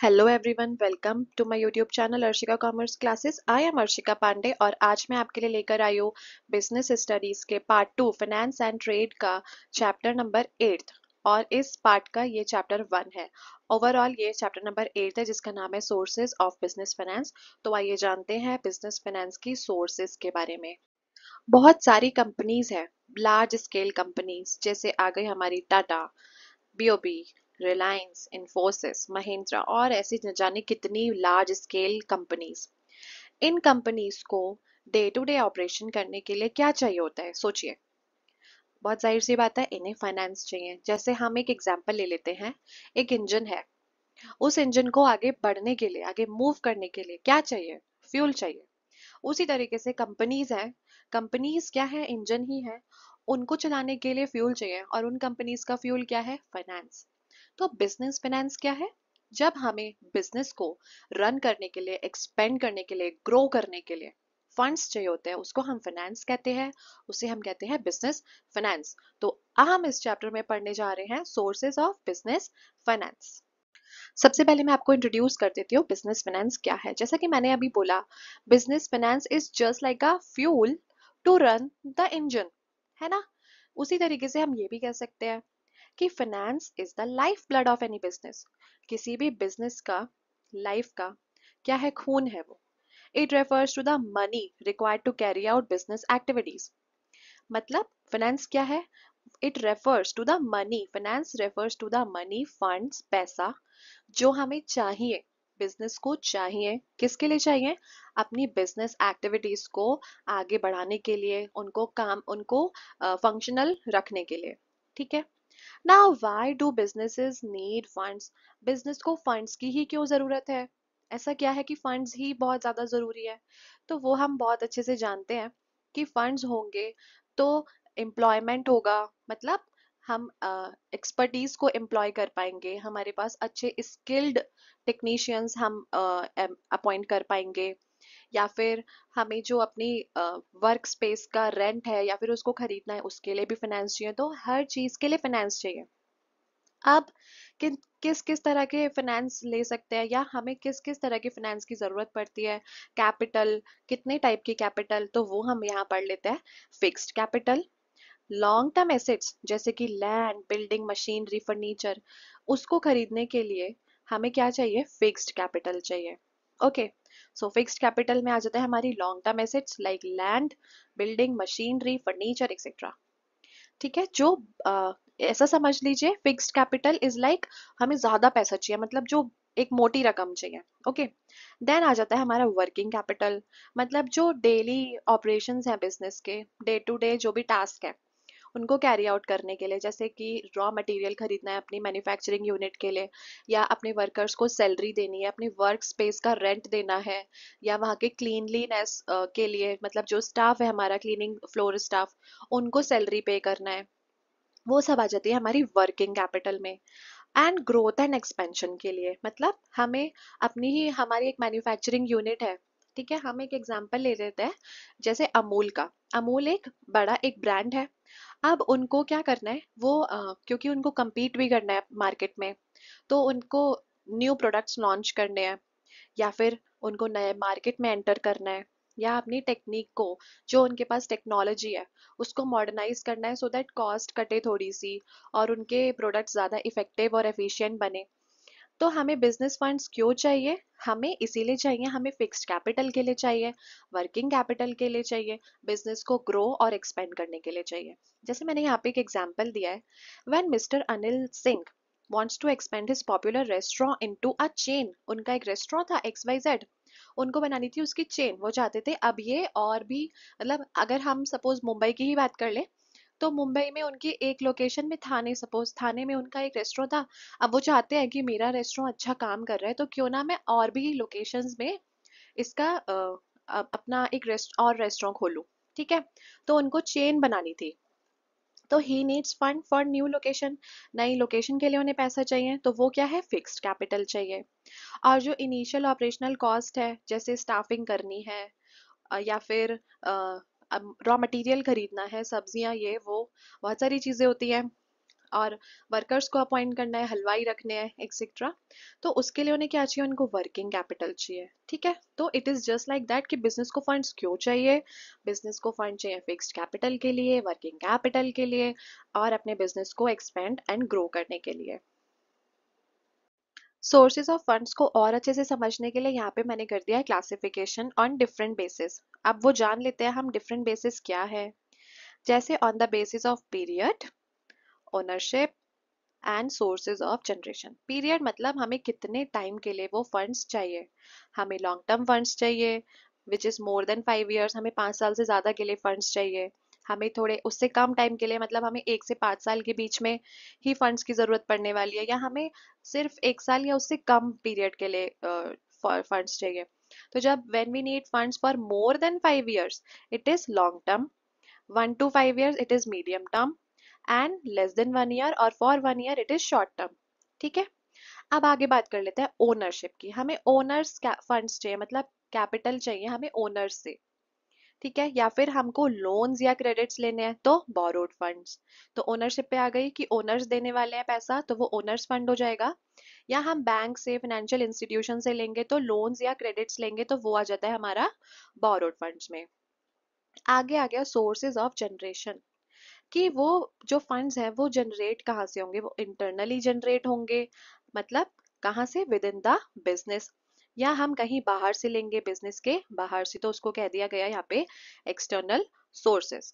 Hello everyone, welcome to my YouTube channel Arshika commerce classes. I am Arshika Pandey और आज मैं आपके लिए लेकर आई हूँ बिजनेस स्टडीज के पार्ट 2 फाइनेंस एंड ट्रेड का चैप्टर नंबर 8। और इस पार्ट का ये चैप्टर 1 है। ओवरऑल ये चैप्टर नंबर 8 है जिसका नाम है सोर्सेज ऑफ बिजनेस फाइनेंस। तो आइए जानते हैं बिजनेस फाइनेंस की सोर्सेज के बारे में। बहुत सारी कंपनीज है, लार्ज स्केल कंपनीज, जैसे आ गई हमारी टाटा, बीओबी, रिलायंस, इन्फोसिस, महिंद्रा और ऐसी न जाने कितनी लार्ज स्केल कंपनीज। इन कंपनीज को डे टू डे ऑपरेशन करने के लिए क्या चाहिए होता है, सोचिए। बहुत जाहिर सी बात है, इन्हें फाइनेंस चाहिए। जैसे हम एक एग्जांपल ले लेते हैं, एक इंजन है। उस इंजन को आगे बढ़ने के लिए, आगे मूव करने के लिए क्या चाहिए? फ्यूल चाहिए। उसी तरीके से कंपनीज हैं। कंपनीज क्या है? इंजन ही है। उनको चलाने के लिए फ्यूल चाहिए और उन कंपनीज का फ्यूल क्या है? फाइनेंस। तो बिजनेस फाइनेंस क्या है? जब हमें बिजनेस को रन करने के लिए, एक्सपेंड करने के लिए, ग्रो करने के लिए फंड्स चाहिए होते हैं, उसको हम फाइनेंस कहते हैं। उसे हम कहते हैं बिजनेस फाइनेंस। तो हम इस चैप्टर में पढ़ने जा रहे हैं सोर्सेज ऑफ बिजनेस फाइनेंस। सबसे पहले मैं आपको इंट्रोड्यूस कर देती हूँ बिजनेस फाइनेंस क्या है। जैसा कि मैंने अभी बोला, business finance is just like a fuel to run the engine, है ना। उसी तरीके से हम ये भी कह सकते हैं कि finance is the life blood of any business. किसी भी बिजनेस का लाइफ का क्या है? खून है वो। It refers to the money required to carry out business activities. मतलब फाइनेंस क्या है? It refers to the money, finance refers to the money, funds, पैसा जो हमें चाहिए, बिजनेस को चाहिए। किसके लिए चाहिए? अपनी बिजनेस एक्टिविटीज को आगे बढ़ाने के लिए, उनको फंक्शनल रखने के लिए। ठीक है। Now why do businesses need funds? Business को फंड्स की ही क्यों जरूरत है? ऐसा क्या है कि फंड्स ही बहुत ज्यादा जरूरी है? तो वो हम बहुत अच्छे से जानते हैं कि फंड्स होंगे तो एम्प्लॉयमेंट होगा। मतलब हम एक्सपर्टीज को एम्प्लॉय कर पाएंगे, हमारे पास अच्छे स्किल्ड टेक्नीशियंस हम अपॉइंट कर पाएंगे। या फिर हमें जो अपनी वर्क स्पेस का रेंट है या फिर उसको खरीदना है, उसके लिए भी फाइनेंस चाहिए। तो हर चीज के लिए फाइनेंस चाहिए। अब किस किस तरह के फाइनेंस ले सकते हैं या हमें किस किस तरह के फाइनेंस की जरूरत पड़ती है? कैपिटल, कितने टाइप की कैपिटल, तो वो हम यहाँ पढ़ लेते हैं। Fixed capital, long term assets जैसे कि लैंड, बिल्डिंग, मशीनरी, फर्नीचर, उसको खरीदने के लिए हमें क्या चाहिए? फिक्स्ड कैपिटल चाहिए। ओके। सो फिक्स्ड कैपिटल में आ जाता है हमारी long term assets like land, building, machinery, furniture etcetera. ठीक है। जो ऐसा समझ लीजिए, फिक्स्ड कैपिटल इज लाइक हमें ज्यादा पैसा चाहिए, मतलब जो एक मोटी रकम चाहिए। ओके। देन आ जाता है हमारा वर्किंग कैपिटल, मतलब जो डेली ऑपरेशंस है बिजनेस के, डे टू डे जो भी टास्क है उनको कैरी आउट करने के लिए, जैसे कि रॉ मटेरियल खरीदना है अपनी मैन्युफैक्चरिंग यूनिट के लिए, या अपने वर्कर्स को सैलरी देनी है, अपनी वर्क स्पेस का रेंट देना है, या वहाँ के क्लीनलीनेस के लिए, मतलब जो स्टाफ है हमारा क्लीनिंग फ्लोर स्टाफ, उनको सैलरी पे करना है। वो सब आ जाती है हमारी वर्किंग कैपिटल में। एंड ग्रोथ एंड एक्सपेंशन के लिए, मतलब हमें अपनी ही, हमारी एक मैन्युफैक्चरिंग यूनिट है। ठीक है। हम एक एग्जांपल ले लेते हैं, जैसे अमूल का। अमूल एक बड़ा एक ब्रांड है। अब उनको क्या करना है, वो क्योंकि उनको compete भी करना है मार्केट में, तो उनको न्यू प्रोडक्ट्स लॉन्च करने हैं, या फिर उनको नए मार्केट में एंटर करना है, या अपनी टेक्निक को, जो उनके पास टेक्नोलॉजी है, उसको मॉडर्नाइज करना है, सो दैट कॉस्ट कटे थोड़ी सी और उनके प्रोडक्ट्स ज़्यादा इफेक्टिव और एफिशिएंट बने। तो हमें बिजनेस फंड्स क्यों चाहिए? हमें इसीलिए चाहिए, हमें फिक्स्ड कैपिटल के लिए चाहिए, वर्किंग कैपिटल के लिए चाहिए, बिजनेस को ग्रो और एक्सपेंड करने के लिए चाहिए। जैसे मैंने यहाँ पे एक एग्जांपल दिया है, when mister Anil Singh wants to expand his popular restaurant into a chain। उनका एक रेस्टोरेंट था XYZ, उनको बनानी थी उसकी चेन। वो चाहते थे अब ये और भी, मतलब अगर हम सपोज मुंबई की ही बात कर ले, तो मुंबई में उनकी एक लोकेशन में, थाने, सपोज थाने में उनका एक रेस्टोरेंट था। अब वो चाहते हैं कि मेरा रेस्टोरेंट अच्छा काम कर रहा है, तो क्यों ना मैं और भी लोकेशंस में इसका अपना एक रेस्टोरेंट खोलूं। ठीक है। तो उनको चेन बनानी थी। तो he needs fund for new location. नई लोकेशन के लिए उन्हें पैसा चाहिए, तो वो क्या है? फिक्स्ड कैपिटल चाहिए। और जो इनिशियल ऑपरेशनल कॉस्ट है, जैसे स्टाफिंग करनी है, या फिर रॉ मटेरियल खरीदना है, सब्जियां, ये वो बहुत सारी चीजें होती हैं। और वर्कर्स को अपॉइंट करना है, हलवाई रखने हैं, एक्सेट्रा। तो उसके लिए उन्हें क्या चाहिए, उनको वर्किंग कैपिटल चाहिए। ठीक है, तो it is just like that कि बिजनेस को फंड्स क्यों चाहिए। बिजनेस को फंड चाहिए फिक्स्ड कैपिटल के लिए, वर्किंग कैपिटल के लिए, और अपने बिजनेस को एक्सपेंड एंड ग्रो करने के लिए। सोर्सेज ऑफ फंड्स को और अच्छे से समझने के लिए यहाँ पे मैंने कर दिया है क्लासिफिकेशन ऑन डिफरेंट बेसिस। अब वो जान लेते हैं हम डिफरेंट बेसिस क्या है। जैसे on the basis of period, ownership and sources of generation. Period मतलब हमें कितने टाइम के लिए वो फंड्स चाहिए। हमें लॉन्ग टर्म फंड्स चाहिए which is more than 5 years, हमें 5 साल से ज़्यादा के लिए फंड्स चाहिए। हमें थोड़े उससे कम टाइम के लिए, मतलब हमें 1 से 5 साल के बीच में ही फंड्स की ज़रूरत पड़ने वाली है, या हमें सिर्फ 1 साल या उससे कम पीरियड के लिए फंड्स चाहिए। तो जब when we need funds for more than 5 years, it is long term. 1 to 5 years it is medium term, and less than 1 year or for 1 year it is short term। ठीक है, अब आगे बात कर लेते हैं ओनरशिप की। हमें ओनर्स फंड्स चाहिए, मतलब कैपिटल चाहिए हमें ओनर्स से। ठीक है, या फिर हमको लोन्स या क्रेडिट्स लेने हैं तो बोरोड फंड्स। तो ओनरशिप पे आ गई कि ओनर्स देने वाले हैं पैसा, तो वो ओनर्स फंड हो जाएगा। या हम बैंक से, फाइनेंशियल इंस्टीट्यूशन से लेंगे तो लोन्स या क्रेडिट्स लेंगे तो वो आ जाता है हमारा बोरोड फंड्स में। आगे आ गया सोर्सेज ऑफ जनरेशन, कि वो जो फंड्स हैं वो जनरेट कहाँ से होंगे। वो इंटरनली जनरेट होंगे, मतलब कहाँ से, विद इन द बिजनेस, या हम कहीं बाहर से लेंगे, बिजनेस के बाहर से, तो उसको कह दिया गया यहाँ पे external sources.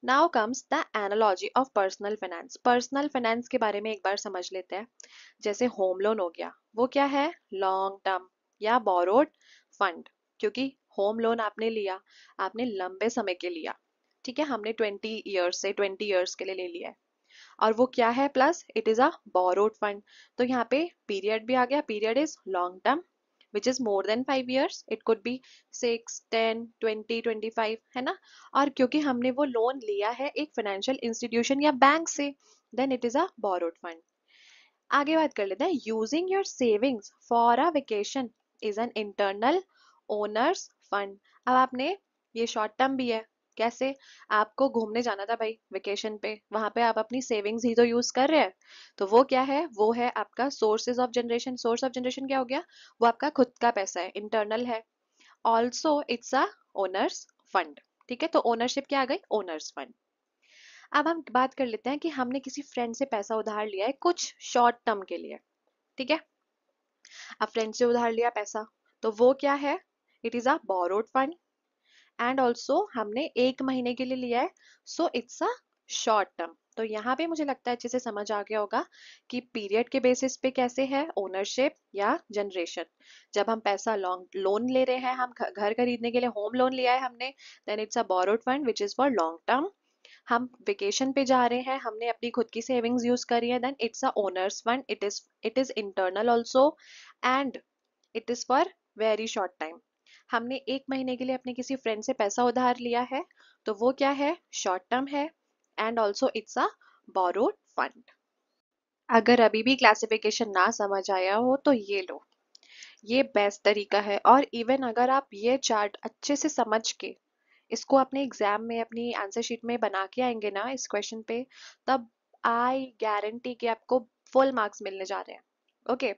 Now comes the analogy of personal finance. Personal finance के बारे में एक बार समझ लेते हैं। जैसे होम लोन हो गया, वो क्या है, लॉन्ग टर्म या बोरोड फंड। क्योंकि होम लोन आपने लिया, आपने लंबे समय के लिया। ठीक है, हमने 20 years से 20 years के लिए ले लिया है, और वो क्या है, plus it is a borrowed fund. तो यहाँ पे पीरियड भी आ गया, period is long term which is more than 5 years, it could be 6, 10, 20, 25, है ना। और क्योंकि हमने वो लोन लिया है एक फाइनेंशियल इंस्टीट्यूशन या बैंक से, then it is a borrowed fund. आगे बात कर लेते हैं, using your savings for a vacation is an internal owners fund. अब आपने, ये शॉर्ट टर्म भी है। कैसे, आपको घूमने जाना था भाई वेकेशन पे, वहां पे आप अपनी सेविंग्स ही तो यूज कर रहे हैं। तो वो क्या है, वो है आपका sources of generation. Source of generation क्या हो गया, वो आपका खुद का पैसा है, इंटरनल है। Also it's a owners fund. ठीक है, तो ओनरशिप क्या आ गई, ओनर्स फंड। अब हम बात कर लेते हैं कि हमने किसी फ्रेंड से पैसा उधार लिया है कुछ शॉर्ट टर्म के लिए। ठीक है, अब फ्रेंड से उधार लिया पैसा, तो वो क्या है, it is a borrowed fund. And also हमने 1 महीने के लिए लिया है, so it's a short term. तो यहाँ पे मुझे लगता है अच्छे से समझ आ गया होगा कि पीरियड के बेसिस पे कैसे है ओनरशिप या जनरेशन। जब हम पैसा लॉन्ग लोन ले रहे हैं, हम घर खरीदने के लिए होम लोन लिया है हमने, then it's a borrowed fund which is for long term. हम वेकेशन पे जा रहे हैं, हमने अपनी खुद की सेविंग्स यूज करी है, then it's a owners fund. It is internal also, and it is for very short time. हमने 1 महीने के लिए अपने किसी फ्रेंड से पैसा उधार लिया है, तो वो क्या है, शॉर्ट टर्म है, and also it's a borrowed fund. अगर अभी भी क्लासिफिकेशन ना समझ आया हो तो ये लो, ये बेस्ट तरीका है। और इवन अगर आप ये चार्ट अच्छे से समझ के इसको अपने एग्जाम में, अपनी आंसर शीट में बना के आएंगे ना इस क्वेश्चन पे, तब आई गारंटी कि आपको फुल मार्क्स मिलने जा रहे हैं। ओके,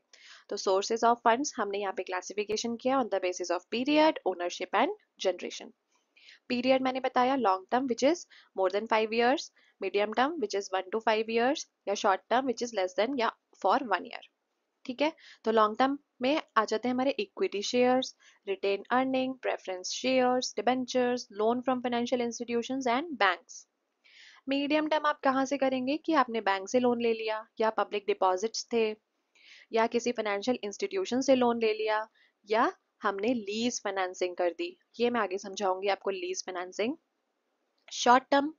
तो सोर्सेज ऑफ फंड्स हमने यहाँ पे क्लासिफिकेशन किया on the basis of period, ownership and generation. Period मैंने बताया long term which is more than 5 years, medium term which is 1 to 5 years, या short term which is less than या for 1 year। ठीक है, तो long term में आ जाते हैं हमारे equity shares, retained earning, preference shares, debentures, loan from financial institutions and banks. Medium term आप कहाँ से करेंगे, कि आपने बैंक से लोन ले लिया, या पब्लिक डिपॉजिट्स थे, या किसी फाइनेंशियल इंस्टीट्यूशन से लोन ले लिया, या हमने लीज फाइनेंसिंग कर दी। ये मैं आगे समझाऊंगी आपको लीज फाइनेंसिंग। शॉर्ट टर्म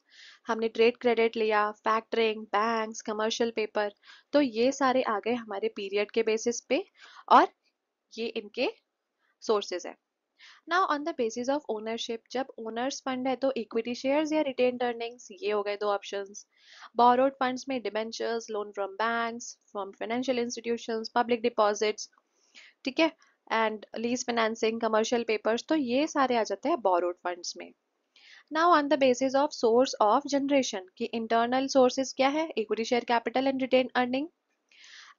हमने ट्रेड क्रेडिट लिया, फैक्टरिंग, बैंक्स, कमर्शियल पेपर। तो ये सारे आ गए हमारे पीरियड के बेसिस पे, और ये इनके सोर्सेज है। Now on the basis of ownership, जब ओनर्स फंड है तो इक्विटी शेयर्स या रिटेन्ड अर्निंग्स, ये हो गए दो ऑप्शंस। बोरोड फंड्स में debentures, loan from banks, from financial institutions, public deposits. ठीक है, and lease financing, commercial papers, तो ये सारे आ जाते हैं बोरोड फंड्स में। Now on the basis of source of generation, कि इंटरनल सोर्सेज क्या है, equity share capital and retain earning,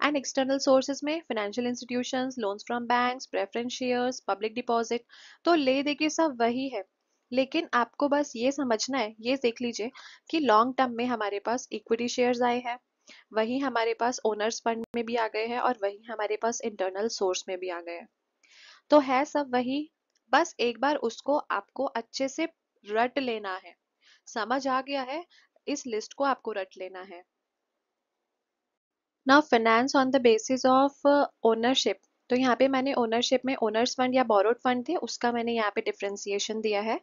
and external sources में financial institutions, loans from banks, preference shares, public deposit. तो ले दे के सब वही है, लेकिन आपको बस ये समझना है, ये देख लीजिए कि लॉन्ग टर्म में हमारे पास इक्विटी शेयर्स आए हैं, वही हमारे पास ओनर्स फंड में भी आ गए हैं, और वही हमारे पास इंटरनल सोर्स में भी आ गए हैं। तो है सब वही, बस एक बार उसको आपको अच्छे से रट लेना है। समझ आ गया है? इस लिस्ट को आपको रट लेना है। Now finance on the basis of ownership. तो यहाँ पे मैंने ओनरशिप में ओनर्स फंड या बोरोड फंड थे, उसका मैंने यहाँ पे डिफरेंशिएशन दिया है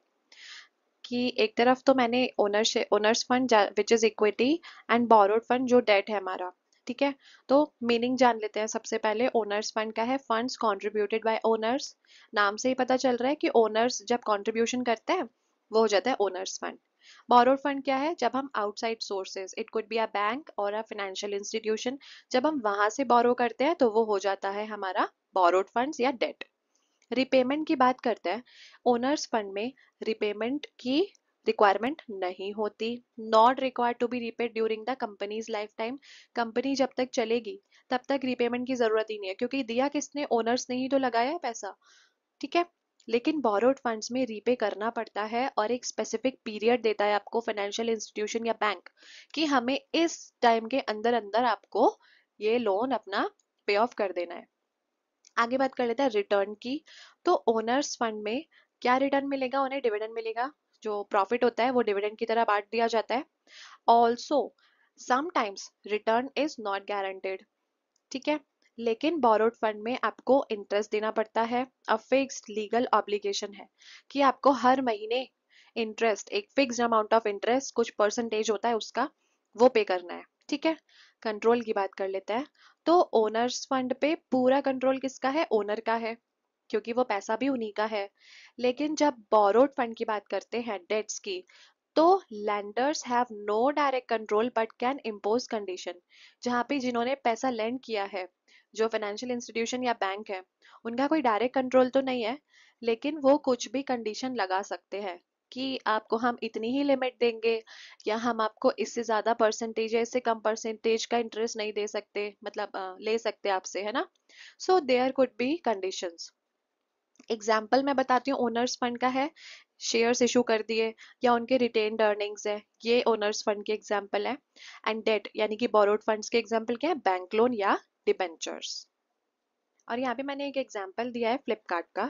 कि एक तरफ तो मैंने ownership owner's fund which is equity, and borrowed fund जो डेट है हमारा। ठीक है, तो मीनिंग जान लेते हैं। सबसे पहले ओनर्स फंड का है फंड्स कंट्रीब्यूटेड बाय ओनर्स। नाम से ही पता चल रहा है कि ओनर्स जब कंट्रीब्यूशन करते हैं वो हो जाता है ओनर्स फंड। बोरोड फंड क्या है, जब हम outside sources, it could be a bank और अ फाइनेंशियल इंस्टीट्यूशन, जब हम वहां से बोरो करते हैं तो वो हो जाता है हमारा बोरोड फंड्स या डेट। रिपेमेंट की बात करते हैं, ओनर्स फंड में रिपेमेंट की रिक्वायरमेंट नहीं होती, not required to be repaid during the company's life time. Company जब तक चलेगी तब तक रिपेमेंट की जरूरत ही नहीं है, क्योंकि दिया किसने, ओनर्स ने ही तो लगाया है पैसा। ठीक है, लेकिन बोरोड फंड्स में रीपे करना पड़ता है, और एक स्पेसिफिक पीरियड देता है आपको फाइनेंशियल इंस्टीट्यूशन या बैंक कि हमें इस टाइम के अंदर अंदर आपको ये लोन अपना पे ऑफ कर देना है। आगे बात कर लेते हैं रिटर्न की। तो ओनर्स फंड में क्या रिटर्न मिलेगा, उन्हें डिविडेंड मिलेगा। जो प्रॉफिट होता है वो डिविडेंड की तरह बांट दिया जाता है। Also sometimes return is not guaranteed. ठीक है, लेकिन बोरोड फंड में आपको इंटरेस्ट देना पड़ता है। अ फिक्स्ड लीगल ऑब्लिगेशन है कि आपको हर महीने इंटरेस्ट, एक फिक्स्ड अमाउंट ऑफ इंटरेस्ट, कुछ परसेंटेज होता है उसका, वो पे करना है। ठीक है, कंट्रोल की बात कर लेते हैं। तो ओनर्स फंड पे पूरा कंट्रोल किसका है, ओनर का है, क्योंकि वो पैसा भी उन्हीं का है। लेकिन जब बोरोड फंड की बात करते हैं, डेट्स की, तो lenders have no direct control but can impose condition. जहाँ पे जिन्होंने पैसा लेंड किया है, जो फाइनेंशियल इंस्टीट्यूशन या बैंक है, उनका कोई डायरेक्ट कंट्रोल तो नहीं है, लेकिन वो कुछ भी कंडीशन लगा सकते हैं कि आपको हम इतनी ही लिमिट देंगे, या हम आपको इससे ज्यादा परसेंटेज या इससे कम परसेंटेज का इंटरेस्ट नहीं दे सकते, मतलब ले सकते आपसे, है ना। So there could be conditions. Example मैं बताती हूँ, ओनर्स फंड का है, शेयर्स इशू कर दिए या उनके रिटेन्ड अर्निंग्स है, ये ओनर्स फंड के एग्जाम्पल है। एंड डेट यानी कि बोरोड फंड्स के एग्जाम्पल क्या है, बैंक लोन या डिबेंचर्स। और यहाँ पे मैंने एक एग्जाम्पल दिया है फ्लिपकार्ट का,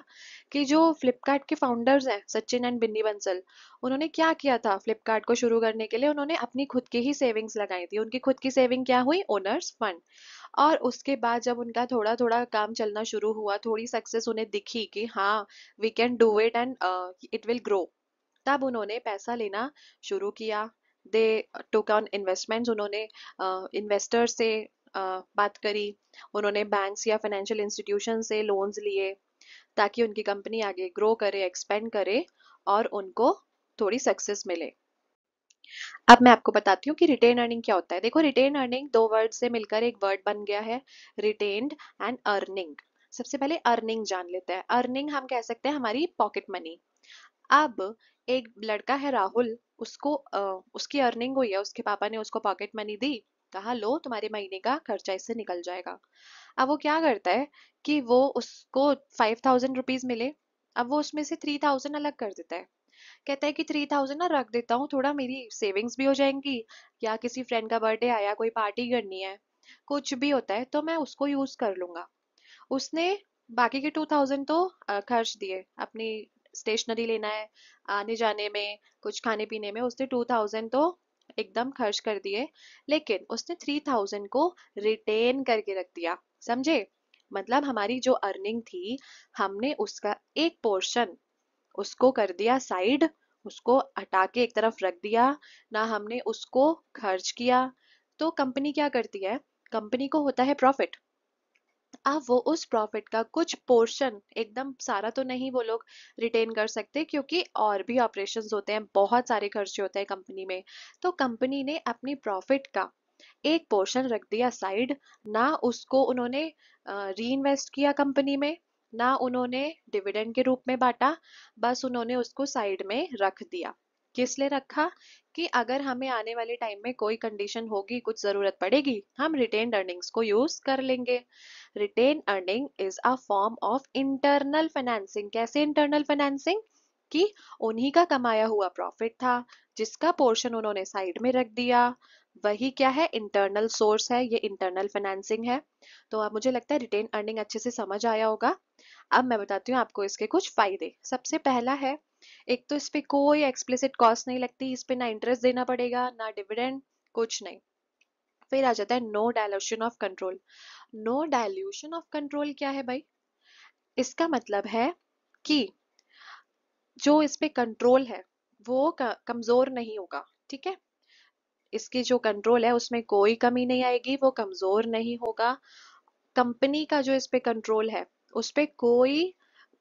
कि जो फ्लिपकार्ट के फाउंडर्स हैं सचिन एंड बिन्नी बंसल, उन्होंने क्या किया था फ्लिपकार्ट को शुरू करने के लिए, उन्होंने अपनी खुद की ही सेविंग्स लगाई थी। उनकी खुद की सेविंग क्या हुई, ओनर्स फंड। और उसके बाद जब उनका थोड़ा थोड़ा काम चलना शुरू हुआ, थोड़ी सक्सेस उन्हें दिखी कि हाँ we can do it and it will grow, तब उन्होंने पैसा लेना शुरू किया। दे टुक ऑन इन्वेस्टमेंट्स, उन्होंने इन्वेस्टर से बात करी, उन्होंने बैंक्स या फाइनेंशियल इंस्टीट्यूशन से लोन्स लिए, ताकि उनकी कंपनी आगे ग्रो करे, एक्सपेंड करे, और उनको थोड़ी सक्सेस मिले। अब मैं आपको बताती हूँ कि रिटेन अर्निंग क्या होता है। देखो, रिटेन अर्निंग दो वर्ड से मिलकर एक वर्ड बन गया है, रिटेन्ड एंड अर्निंग। सबसे पहले अर्निंग जान लेते हैं। अर्निंग हम कह सकते हैं हमारी पॉकेट मनी। अब एक लड़का है राहुल, उसको उसकी अर्निंग हुई है, उसके पापा ने उसको पॉकेट मनी दी, कहा लो तुम्हारे महीने का खर्चा इससे निकल जाएगा। अब वो क्या करता है कि वो उसको 5,000 रुपीज मिले, अब वो उसमें से 3,000 अलग कर देता है। कहता है कि 3,000 ना रख देता हूँ, थोड़ा मेरी सेविंग्स भी हो जाएंगी, या किसी फ्रेंड का बर्थडे आया, कोई पार्टी करनी है, कुछ भी होता है तो मैं उसको यूज कर लूंगा। उसने बाकी के 2,000 तो खर्च दिए, अपनी स्टेशनरी लेना है, आने जाने में, कुछ खाने पीने में, उसने 2,000 तो एकदम खर्च कर दिए। लेकिन उसने 3,000 को रिटेन करके रख दिया, समझे। मतलब हमारी जो अर्निंग थी, हमने उसका एक पोर्शन उसको कर दिया साइड, उसको हटा के एक तरफ रख दिया, ना हमने उसको खर्च किया। तो कंपनी क्या करती है, कंपनी को होता है प्रॉफिट। अब वो उस प्रॉफिट का कुछ पोर्शन, एकदम सारा तो नहीं वो लोग रिटेन कर सकते, क्योंकि और भी ऑपरेशंस होते हैं, बहुत सारे खर्चे होते हैं कंपनी में। तो कंपनी ने अपनी प्रॉफिट का एक पोर्शन रख दिया साइड, ना उसको उन्होंने री इन्वेस्ट किया कंपनी में, ना उन्होंने डिविडेंड के रूप में बांटा, बस उन्होंने उसको साइड में रख दिया। किस लिए रखा? कि अगर हमें आने वाले टाइम में कोई कंडीशन होगी, कुछ जरूरत पड़ेगी, हम रिटेन्ड अर्निंग्स को यूज कर लेंगे। Retained earning is a form of internal financing. कैसे इंटरनल फाइनेंसिंग? कि उन्हीं का कमाया हुआ प्रॉफिट था जिसका पोर्शन उन्होंने साइड में रख दिया, वही क्या है? इंटरनल सोर्स है, ये इंटरनल फाइनेंसिंग है। तो अब मुझे लगता है रिटेन अर्निंग अच्छे से समझ आया होगा। अब मैं बताती हूँ आपको इसके कुछ फायदे। सबसे पहला है, एक तो इस पे कोई एक्सप्लिसिट कॉस्ट नहीं लगती, इस पे ना इंटरेस्ट देना पड़ेगा ना डिविडेंड, कुछ नहीं। फिर आ जाता है no dilution of control. No dilution of control क्या है भाई? इसका मतलब है कि जो इस पे कंट्रोल है वो कमजोर नहीं होगा। ठीक है, इसकी जो कंट्रोल है उसमें कोई कमी नहीं आएगी, वो कमजोर नहीं होगा। कंपनी का जो इस पे कंट्रोल है उस पे कोई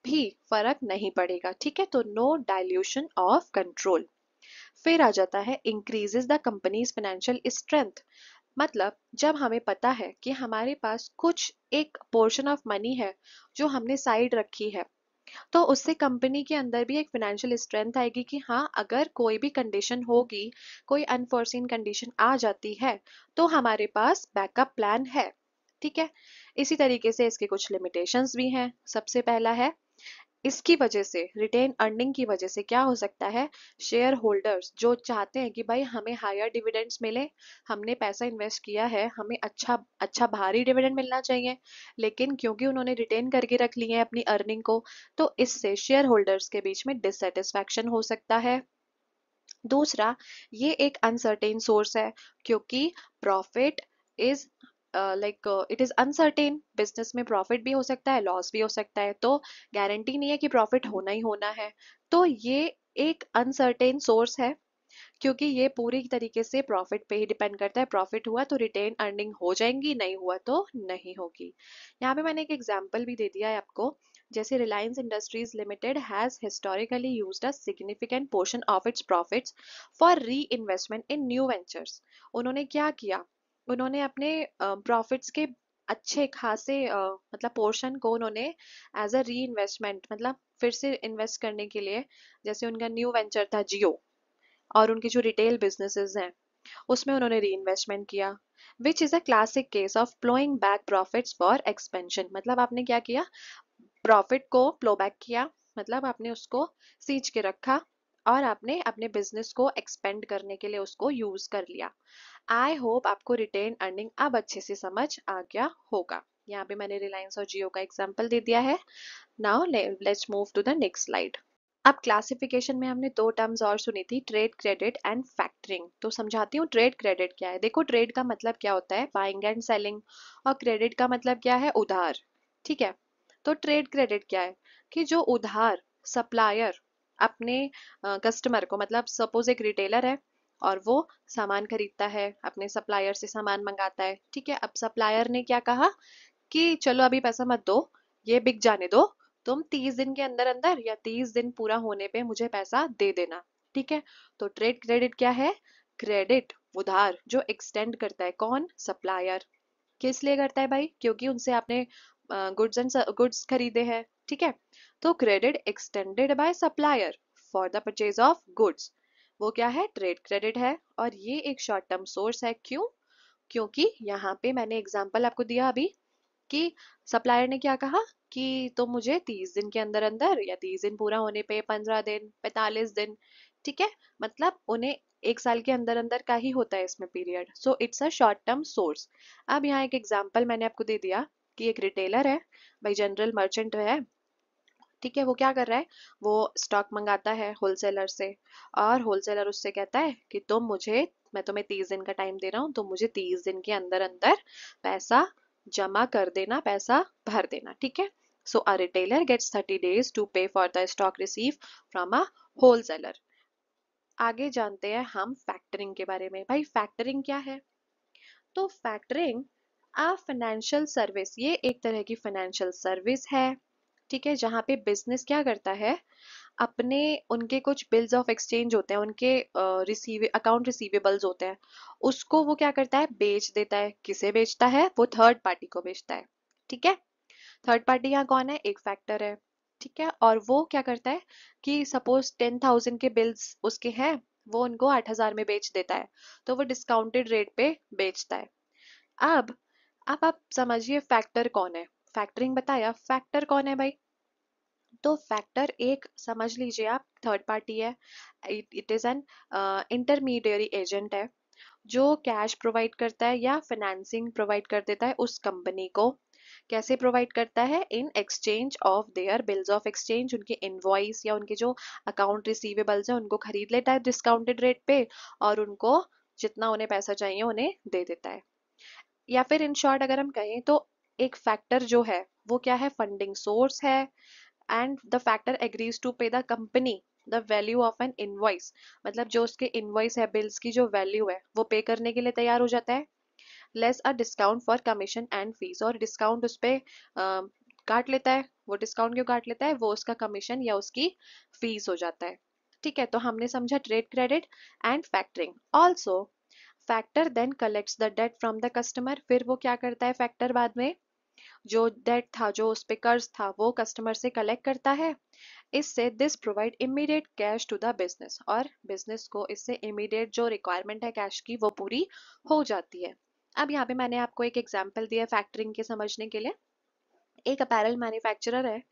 भी फर्क नहीं पड़ेगा। ठीक है, तो नो डायल्यूशन ऑफ कंट्रोल। फिर आ जाता है increases the companies financial strength. मतलब जब हमें पता है कि हमारे पास कुछ एक पोर्शन ऑफ मनी है जो हमने साइड रखी है, तो उससे कंपनी के अंदर भी एक फाइनेंशियल स्ट्रेंथ आएगी कि हाँ, अगर कोई भी कंडीशन होगी, कोई अनफोर्सीन कंडीशन आ जाती है, तो हमारे पास बैकअप प्लान है। ठीक है, इसी तरीके से इसके कुछ लिमिटेशंस भी हैं। सबसे पहला है, इसकी वजह से, रिटेन अर्निंग की वजह से क्या हो सकता है? शेयर होल्डर्स जो चाहते हैं कि भाई हमें हायर डिविडेंड्स मिले, हमने पैसा इन्वेस्ट किया है, हमें अच्छा अच्छा भारी डिविडेंड मिलना चाहिए, लेकिन क्योंकि उन्होंने रिटेन करके रख लिए हैं अपनी अर्निंग को, तो इससे शेयर होल्डर्स के बीच में डिससेटिस्फैक्शन हो सकता है। दूसरा, ये एक अनसर्टेन सोर्स है, क्योंकि profit is it is uncertain. Business में प्रॉफिट भी हो सकता है, लॉस भी हो सकता है, तो गारंटी नहीं है कि प्रॉफिट होना ही होना है। तो ये एक अनसर्टेन सोर्स है, क्योंकि ये पूरी तरीके से प्रॉफिट पे ही डिपेंड करता है। प्रॉफिट हुआ तो रिटेन अर्निंग हो जाएंगी, नहीं हुआ तो नहीं होगी। यहाँ पे मैंने एक एग्जांपल भी दे दिया है आपको। जैसे Reliance industries limited has historically used a significant portion of its profits for री इन्वेस्टमेंट इन न्यू वेंचर्स। उन्होंने क्या किया? उन्होंने अपने प्रॉफिट्स के अच्छे खासे मतलब पोर्शन को उन्होंने एज अ री इन्वेस्टमेंट, मतलब फिर से इन्वेस्ट करने के लिए, जैसे उनका न्यू वेंचर था जियो और उनकी जो रिटेल बिजनेसेस हैं उसमें उन्होंने री इन्वेस्टमेंट किया, which is a classic case of ploughing back profits for expansion. मतलब आपने क्या किया? प्रॉफिट को प्लो बैक किया, मतलब आपने उसको सींच के रखा और आपने अपने बिजनेस को एक्सपेंड करने के लिए उसको यूज कर लिया। आई होप आपको रिटेन अर्निंग अब अच्छे से समझ आ गया होगा। यहाँ पे मैंने रिलायंस और जियो का एग्जाम्पल दे दिया है। Now let's move to the next slide. अब क्लासिफिकेशन में हमने दो टर्म्स और सुनी थी, ट्रेड क्रेडिट एंड फैक्टरिंग। तो समझाती हूँ ट्रेड क्रेडिट क्या है। देखो, ट्रेड का मतलब क्या होता है? Buying and selling. और क्रेडिट का मतलब क्या है? उधार। ठीक है, तो ट्रेड क्रेडिट क्या है? कि जो उधार सप्लायर अपने कस्टमर को, मतलब सपोज एक रिटेलर है और वो सामान खरीदता है, अपने सप्लायर से सामान मंगाता है। ठीक है, अब सप्लायर ने क्या कहा कि चलो अभी पैसा मत दो, ये बिक जाने दो, तुम 30 दिन के अंदर अंदर या 30 दिन पूरा होने पे मुझे पैसा दे देना। ठीक है, तो ट्रेड क्रेडिट क्या है? क्रेडिट, उधार जो एक्सटेंड करता है। कौन? सप्लायर। किस लिए करता है भाई? क्योंकि उनसे आपने गुड्स एंड गुड्स खरीदे हैं। ठीक है, तो credit extended by supplier for the purchase of goods, वो क्या है? ट्रेड क्रेडिट है। और ये एक शॉर्ट टर्म सोर्स है। क्यों? क्योंकि यहाँ पे मैंने एग्जांपल आपको दिया अभी कि सप्लायर ने क्या कहा कि तुम मुझे 30 दिन के अंदर अंदर या 30 दिन पूरा होने पे 15 दिन, 45 दिन। ठीक है, मतलब उन्हें एक साल के अंदर अंदर का ही होता है इसमें period, so it's a short term source. अब यहाँ एक एग्जांपल मैंने आपको दे दिया कि एक रिटेलर है, भाई जनरल मर्चेंट है। ठीक है, वो क्या कर रहा है? वो स्टॉक मंगाता है होलसेलर से, और होलसेलर उससे कहता है कि तुम मुझे, मैं तुम्हें 30 दिन का टाइम दे रहा हूँ, तुम मुझे 30 दिन के अंदर अंदर पैसा जमा कर देना, पैसा भर देना। ठीक है, so a retailer gets 30 days to pay for the stock receive from a wholesaler. आगे जानते हैं हम फैक्टरिंग के बारे में। भाई फैक्टरिंग क्या है? तो फैक्टरिंग अ फाइनेंशियल सर्विस, ये एक तरह की फाइनेंशियल सर्विस है। ठीक है, जहाँ पे बिजनेस क्या करता है? अपने, उनके कुछ बिल्स ऑफ एक्सचेंज होते हैं, उनके अकाउंट रिसीवेबल्स होते हैं, उसको वो क्या करता है? बेच देता है। किसे बेचता है? वो थर्ड पार्टी को बेचता है। ठीक है, थर्ड पार्टी यहाँ कौन है? एक फैक्टर है। ठीक है, और वो क्या करता है कि सपोज 10,000 के बिल्स उसके हैं, वो उनको 8,000 में बेच देता है, तो वो डिस्काउंटेड रेट पे बेचता है। अब अब आप समझिए फैक्टर कौन है। फैक्टरिंग बताया, फैक्टर कौन है भाई? तो फैक्टर एक समझ लीजिए आप थर्ड पार्टी है। It is an intermediary agent है जो कैश प्रोवाइड करता है या फाइनेंसिंग प्रोवाइड कर देता है उस कंपनी को। कैसे प्रोवाइड करता है? In exchange of their bills of exchange, उनके इनवॉइस या उनके जो अकाउंट रिसीवेबल्स है उनको खरीद लेता है डिस्काउंटेड रेट पे, और उनको जितना उन्हें पैसा चाहिए उन्हें दे देता है। या फिर इन शॉर्ट अगर हम कहें तो एक फैक्टर जो है वो क्या है? फंडिंग सोर्स है। And the factor agrees to pay the company the value of an invoice, मतलब जो उसके इनवॉइस है, बिल्स की जो वैल्यू है वो पे करने के लिए तैयार हो जाता है, less a discount for commission and fees, और डिस्काउंट उस पे काट लेता है। वो डिस्काउंट क्यों काट लेता है? वो उसका कमीशन या उसकी फीस हो जाता है। ठीक है, तो हमने समझा trade credit and factoring. Also factor then collects the debt from the customer, फिर वो क्या करता है फैक्टर बाद में? जो डेट था, जो उस पे कर्ज था, वो कस्टमर से कलेक्ट करता है। इससे this provide immediate cash to the business, और बिजनेस को इससे इमीडिएट जो रिक्वायरमेंट है कैश की वो पूरी हो जाती है। अब यहाँ पे मैंने आपको एक एग्जांपल दिया फैक्टरिंग के समझने के लिए। एक अपैरल मैन्युफैक्चरर है,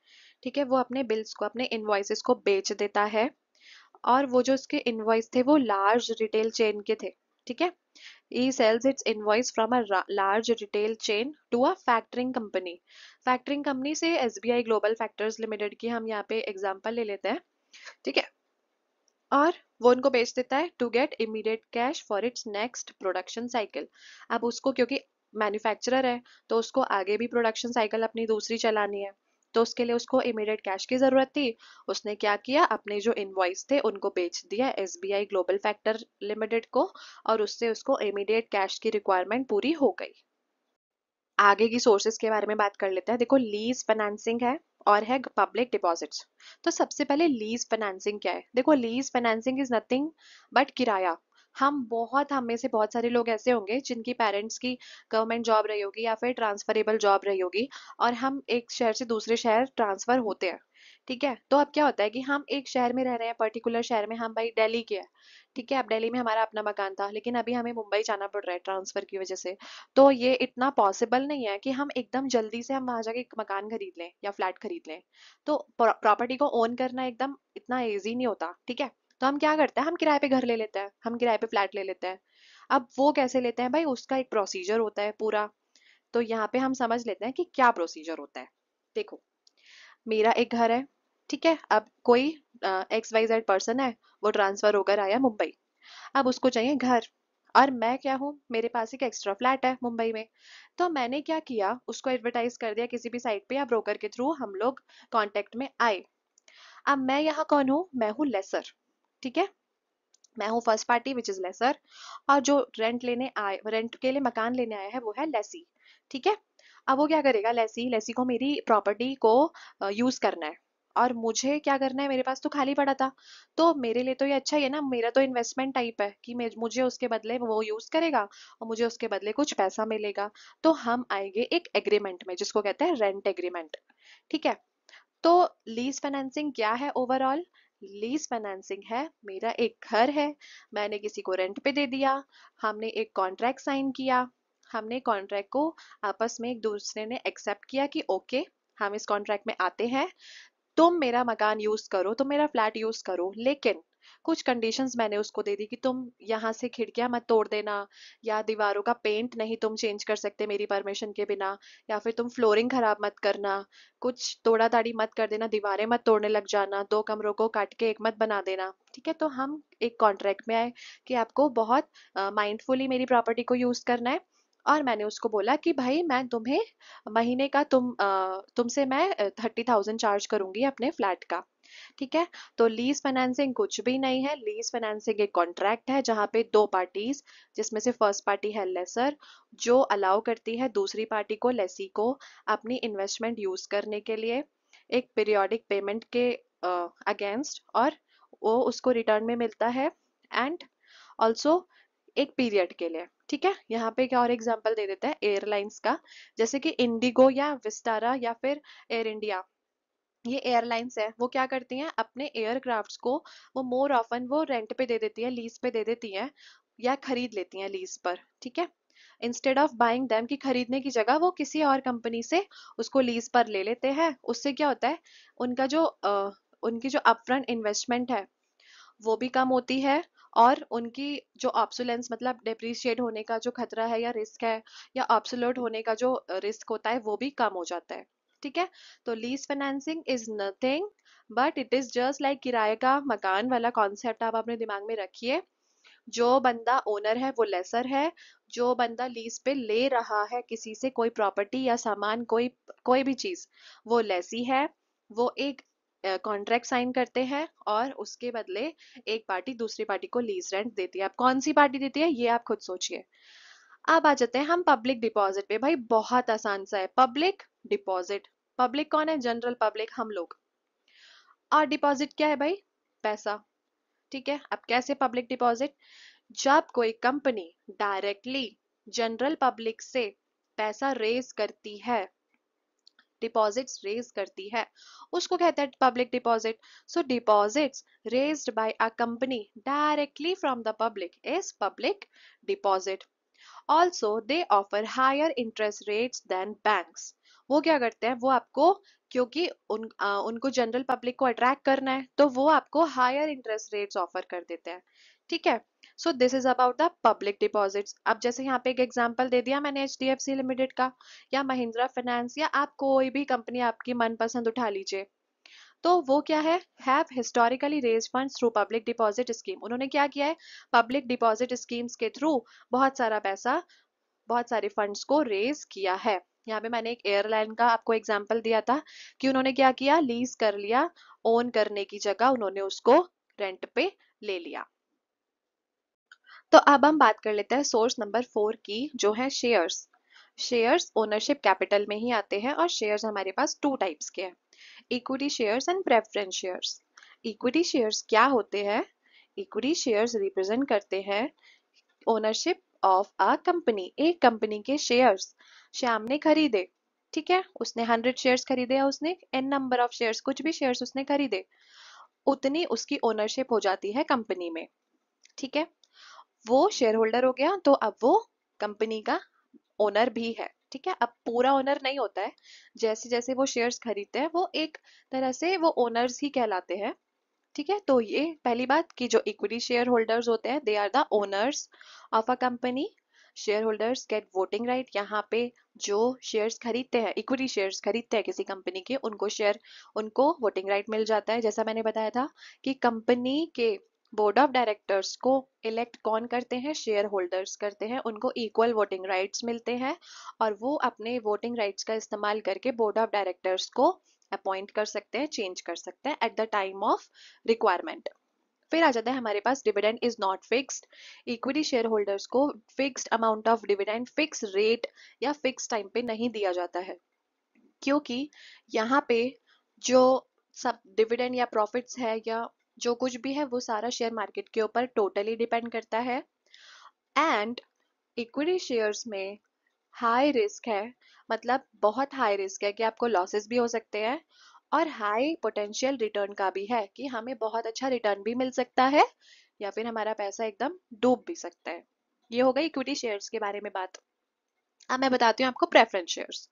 ठीक है, वो अपने बिल्स को, अपने इनवॉइसेस को बेच देता है, और वो जो उसके इनवॉइस थे वो लार्ज रिटेल चेन के थे। ठीक है, he sells its invoice from a large retail chain to a factoring company। Factoring company से एसबीआई ग्लोबल फैक्टर्स लिमिटेड की हम यहाँ पे एग्जांपल ले लेते हैं। ठीक है, और वो उनको बेच देता है to get immediate cash for its next production cycle. अब उसको क्योंकि मैन्युफैक्चरर है तो उसको आगे भी प्रोडक्शन साइकिल अपनी दूसरी चलानी है, तो उसके लिए उसको इमीडिएट कैश की जरूरत थी। उसने क्या किया? अपने जो इनवॉइस थे उनको बेच दिया एसबीआई ग्लोबल फैक्टर लिमिटेड को, और उससे उसको इमीडिएट कैश की रिक्वायरमेंट पूरी हो गई। आगे की सोर्सेज के बारे में बात कर लेते हैं। देखो, लीज फाइनेंसिंग है और है पब्लिक डिपॉजिट्स। तो सबसे पहले लीज फाइनेंसिंग क्या है? देखो, lease financing is nothing but किराया। हम में से बहुत सारे लोग ऐसे होंगे जिनकी पेरेंट्स की गवर्नमेंट जॉब रही होगी या फिर ट्रांसफरेबल जॉब रही होगी, और हम एक शहर से दूसरे शहर ट्रांसफर होते हैं। ठीक है, तो अब क्या होता है कि हम एक शहर में रह रहे हैं, पर्टिकुलर शहर में, हम भाई दिल्ली के हैं। ठीक है, अब दिल्ली में हमारा अपना मकान था, लेकिन अभी हमें मुंबई जाना पड़ रहा है ट्रांसफर की वजह से। तो ये इतना पॉसिबल नहीं है कि हम एकदम जल्दी से हम वहां जाके एक मकान खरीद लें या फ्लैट खरीद लें। तो प्रॉपर्टी को ओन करना एकदम इतना इजी नहीं होता। ठीक है, तो हम क्या करते हैं? हम किराए पे घर ले लेते हैं, हम किराए पे फ्लैट ले लेते हैं। अब वो कैसे लेते हैं भाई? उसका एक प्रोसीजर होता है पूरा। तो यहाँ पे हम समझ लेते हैं कि क्या प्रोसीजर होता है। देखो, मेरा एक घर है, ठीक है, अब कोई XYZ पर्सन है, वो ट्रांसफर होकर आया मुंबई। अब उसको चाहिए घर, और मैं क्या हूँ, मेरे पास एक एक्स्ट्रा फ्लैट है मुंबई में। तो मैंने क्या किया? उसको एडवर्टाइज कर दिया किसी भी साइट पे या ब्रोकर के थ्रू, हम लोग कांटेक्ट में आए। अब मैं यहाँ कौन हूँ? मैं हूँ लेसर। ठीक है, मैं हूँ first party which is lesser, और जो रेंट के लिए मकान लेने आया है वो है लेसी। ठीक है, अब वो क्या करेगा? लेसी लेसी को मेरी प्रॉपर्टी को यूज करना है, और मुझे क्या करना है? मेरे पास तो खाली पड़ा था, तो मेरे लिए तो ये अच्छा ही है ना, मेरा तो इन्वेस्टमेंट टाइप है कि मुझे उसके बदले वो यूज करेगा और मुझे उसके बदले कुछ पैसा मिलेगा। तो हम आएंगे एक एग्रीमेंट में जिसको कहते हैं रेंट एग्रीमेंट। ठीक है, तो लीज फाइनेंसिंग क्या है ओवरऑल? लीज फाइनेंसिंग है, मेरा एक घर है, मैंने किसी को रेंट पे दे दिया, हमने एक कॉन्ट्रैक्ट साइन किया, हमने कॉन्ट्रैक्ट को आपस में एक दूसरे ने एक्सेप्ट किया कि ओके, हम इस कॉन्ट्रैक्ट में आते हैं, तुम मेरा मकान यूज करो, तुम मेरा फ्लैट यूज करो, लेकिन कुछ कंडीशंस मैंने उसको दे दी कि तुम यहाँ से खिड़कियां मत तोड़ देना, या दीवारों का पेंट नहीं तुम चेंज कर सकते मेरी परमिशन के बिना, या फिर तुम फ्लोरिंग खराब मत करना, कुछ तोड़ा ताड़ी मत कर देना, दीवारें मत तोड़ने लग जाना, दो कमरों को काट के एक मत बना देना। ठीक है, तो हम एक कॉन्ट्रैक्ट में आए कि आपको बहुत माइंडफुली मेरी प्रॉपर्टी को यूज करना है। और मैंने उसको बोला कि भाई मैं तुम्हें महीने का तुमसे मैं 30,000 चार्ज करूंगी अपने फ्लैट का। ठीक है, तो लीज फाइनेंसिंग कुछ भी नहीं है। लीज फाइनेंसिंग एक कॉन्ट्रैक्ट है जहां पे दो पार्टीज, जिसमें से फर्स्ट पार्टी है लेसर, जो अलाउ करती है दूसरी पार्टी को, लेसी को, अपनी इन्वेस्टमेंट यूज करने के लिए एक पीरियोडिक पेमेंट के अगेंस्ट, और वो उसको रिटर्न में मिलता है, एंड ऑल्सो एक पीरियड के लिए। ठीक है, यहाँ पे क्या और एग्जांपल दे देते हैं एयरलाइंस का, जैसे कि इंडिगो या विस्टारा या फिर एयर इंडिया, ये एयरलाइंस है, वो क्या करती हैं अपने एयरक्राफ्ट्स को, वो मोर ऑफन वो रेंट पे दे देती है, लीज पे दे देती हैं, या खरीद लेती हैं लीज पर, ठीक है। इंस्टेड ऑफ बाइंग देम, की खरीदने की जगह वो किसी और कंपनी से उसको लीज पर ले लेते हैं। उससे क्या होता है, उनका जो उनकी जो अपफ्रंट इन्वेस्टमेंट है वो भी कम होती है, और उनकी जो ऑब्सोलेंस मतलब डेप्रिशिएट होने का जो खतरा है या रिस्क है, या ऑब्सोलेट होने का जो रिस्क होता है वो भी कम हो जाता है, ठीक है। तो lease financing is nothing but it is just like किराए का मकान वाला कॉन्सेप्ट आप अपने दिमाग में रखिए। जो बंदा ओनर है वो लेसर है, जो बंदा लीज पे ले रहा है किसी से कोई प्रॉपर्टी या सामान, कोई कोई भी चीज, वो लेसी है। वो एक कॉन्ट्रैक्ट साइन करते हैं और उसके बदले एक पार्टी दूसरी पार्टी को लीज रेंट देती है। अब कौन सी पार्टी देती है ये आप खुद सोचिए। अब आ जाते हैं हम पब्लिक डिपॉजिट पे। भाई बहुत आसान सा है, पब्लिक डिपॉजिट। पब्लिक कौन है, जनरल पब्लिक, हम लोग। और डिपॉजिट क्या है भाई, पैसा, ठीक है। अब कैसे पब्लिक डिपॉजिट, जब कोई कंपनी डायरेक्टली जनरल पब्लिक से पैसा रेज करती है, डिपॉजिट्स रेज करती है, उसको कहते हैं public deposit. So deposits raised by a company directly from the public is public deposit. Also they offer higher interest rates than banks. वो क्या करते हैं, वो आपको, क्योंकि उनको जनरल पब्लिक को अट्रैक्ट करना है, तो वो आपको हायर इंटरेस्ट रेट्स ऑफर कर देते हैं, ठीक है। So this is about the public deposits. अब जैसे यहाँ पे एक एग्जांपल दे दिया मैंने HDFC लिमिटेड का, या महिंद्रा फाइनेंस, या आप कोई भी कंपनी आपकी मनपसंद उठा लीजिए। तो वो क्या है, have historically raise funds through public deposit scheme. उन्होंने क्या किया है, पब्लिक डिपॉजिट स्कीम्स के थ्रू बहुत सारा पैसा, बहुत सारे फंड्स को रेज किया है। यहाँ पे मैंने एक एयरलाइन का आपको एग्जांपल दिया था कि उन्होंने क्या किया, लीज कर लिया, ओन करने की जगह उन्होंने उसको रेंट पे ले लिया। तो अब हम बात कर लेते हैं सोर्स नंबर 4 की, जो है शेयर्स। शेयर्स ओनरशिप कैपिटल में ही आते हैं, और शेयर्स हमारे पास टू टाइप्स के हैं, equity shares and preference shares. Equity shares क्या होते हैं, इक्विटी शेयर्स रिप्रेजेंट करते हैं ओनरशिप ऑफ अ कंपनी। एक कंपनी के शेयर्स श्याम ने खरीदे, ठीक है, उसने 100 शेयर्स खरीदे, या उसने n नंबर ऑफ शेयर्स, कुछ भी शेयर्स उसने खरीदे, उतनी उसकी ओनरशिप हो जाती है कंपनी में, ठीक है। वो शेयर होल्डर हो गया, तो अब वो कंपनी का ओनर भी है, ठीक है। अब पूरा ओनर नहीं होता है, जैसे जैसे वो शेयर्स खरीदते हैं वो एक तरह से वो ओनर्स ही कहलाते हैं, ठीक है। तो ये पहली बात कि जो इक्विटी शेयर होल्डर्स होते हैं they are the owners of a company. Share holders get voting right. यहाँ पे जो शेयर्स खरीदते हैं, इक्विटी शेयर्स खरीदते हैं किसी कंपनी के, उनको वोटिंग राइट मिल जाता है। जैसा मैंने बताया था कि कंपनी के बोर्ड ऑफ डायरेक्टर्स को इलेक्ट कौन करते हैं, शेयर होल्डर्स करते हैं, उनको इक्वल वोटिंग राइट्स मिलते हैं, और वो अपने वोटिंग राइट्स का इस्तेमाल करके बोर्ड ऑफ डायरेक्टर्स को अपॉइंट कर सकते हैं, चेंज कर सकते हैं at the time of requirement. फिर आ जाता है हमारे पास dividend is not fixed. Equity share holders को fixed amount of dividend, fix rate या फिक्स टाइम पे नहीं दिया जाता है, क्योंकि यहाँ पे जो सब डिविडेंड या प्रॉफिट्स है या जो कुछ भी है वो सारा शेयर मार्केट के ऊपर टोटली डिपेंड करता है। एंड इक्विटी शेयर्स में हाई रिस्क है, मतलब बहुत हाई रिस्क है कि आपको लॉसेस भी हो सकते हैं, और हाई पोटेंशियल रिटर्न का भी है कि हमें बहुत अच्छा रिटर्न भी मिल सकता है, या फिर हमारा पैसा एकदम डूब भी सकता है। ये हो गई इक्विटी शेयर्स के बारे में बात। अब मैं बताती हूँ आपको प्रेफरेंस शेयर्स।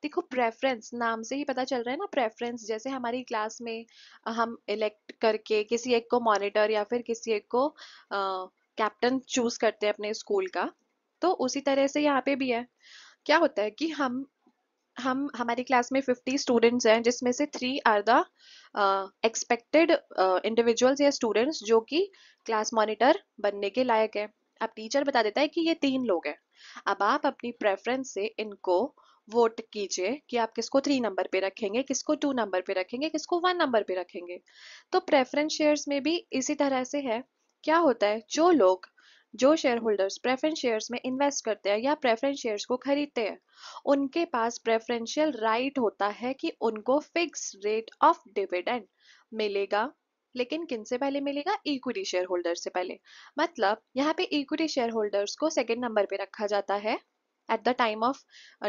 देखो प्रेफरेंस नाम से ही पता चल रहा है ना, प्रेफरेंस जैसे हमारी क्लास में हम इलेक्ट करके किसी एक को मॉनिटर या फिर किसी एक को कैप्टन चूज करते हैं अपने स्कूल का, तो उसी तरह से यहाँ पे भी है। क्या होता है कि हम हमारी क्लास में 50 स्टूडेंट्स हैं, जिसमें से 3 आर द एक्सपेक्टेड इंडिविजुअल्स या स्टूडेंट्स जो कि क्लास मॉनिटर बनने के लायक है। अब टीचर बता देता है कि ये 3 लोग हैं। अब आप अपनी प्रेफरेंस से इनको वोट कीजिए कि आप किसको 3 नंबर पे रखेंगे, किसको 2 नंबर पे रखेंगे, किसको 1 नंबर पे रखेंगे। तो प्रेफरेंस शेयर्स में भी इसी तरह से है। क्या होता है, जो शेयर होल्डर्स प्रेफरेंस शेयर्स में इन्वेस्ट करते हैं या प्रेफरेंस शेयर्स को खरीदते हैं, उनके पास प्रेफरेंशियल राइट होता है कि उनको फिक्स रेट ऑफ डिविडेंड मिलेगा। लेकिन किन से पहले मिलेगा, इक्विटी शेयर होल्डर से पहले। मतलब यहाँ पे इक्विटी शेयर होल्डर्स को सेकंड नंबर पे रखा जाता है at the time of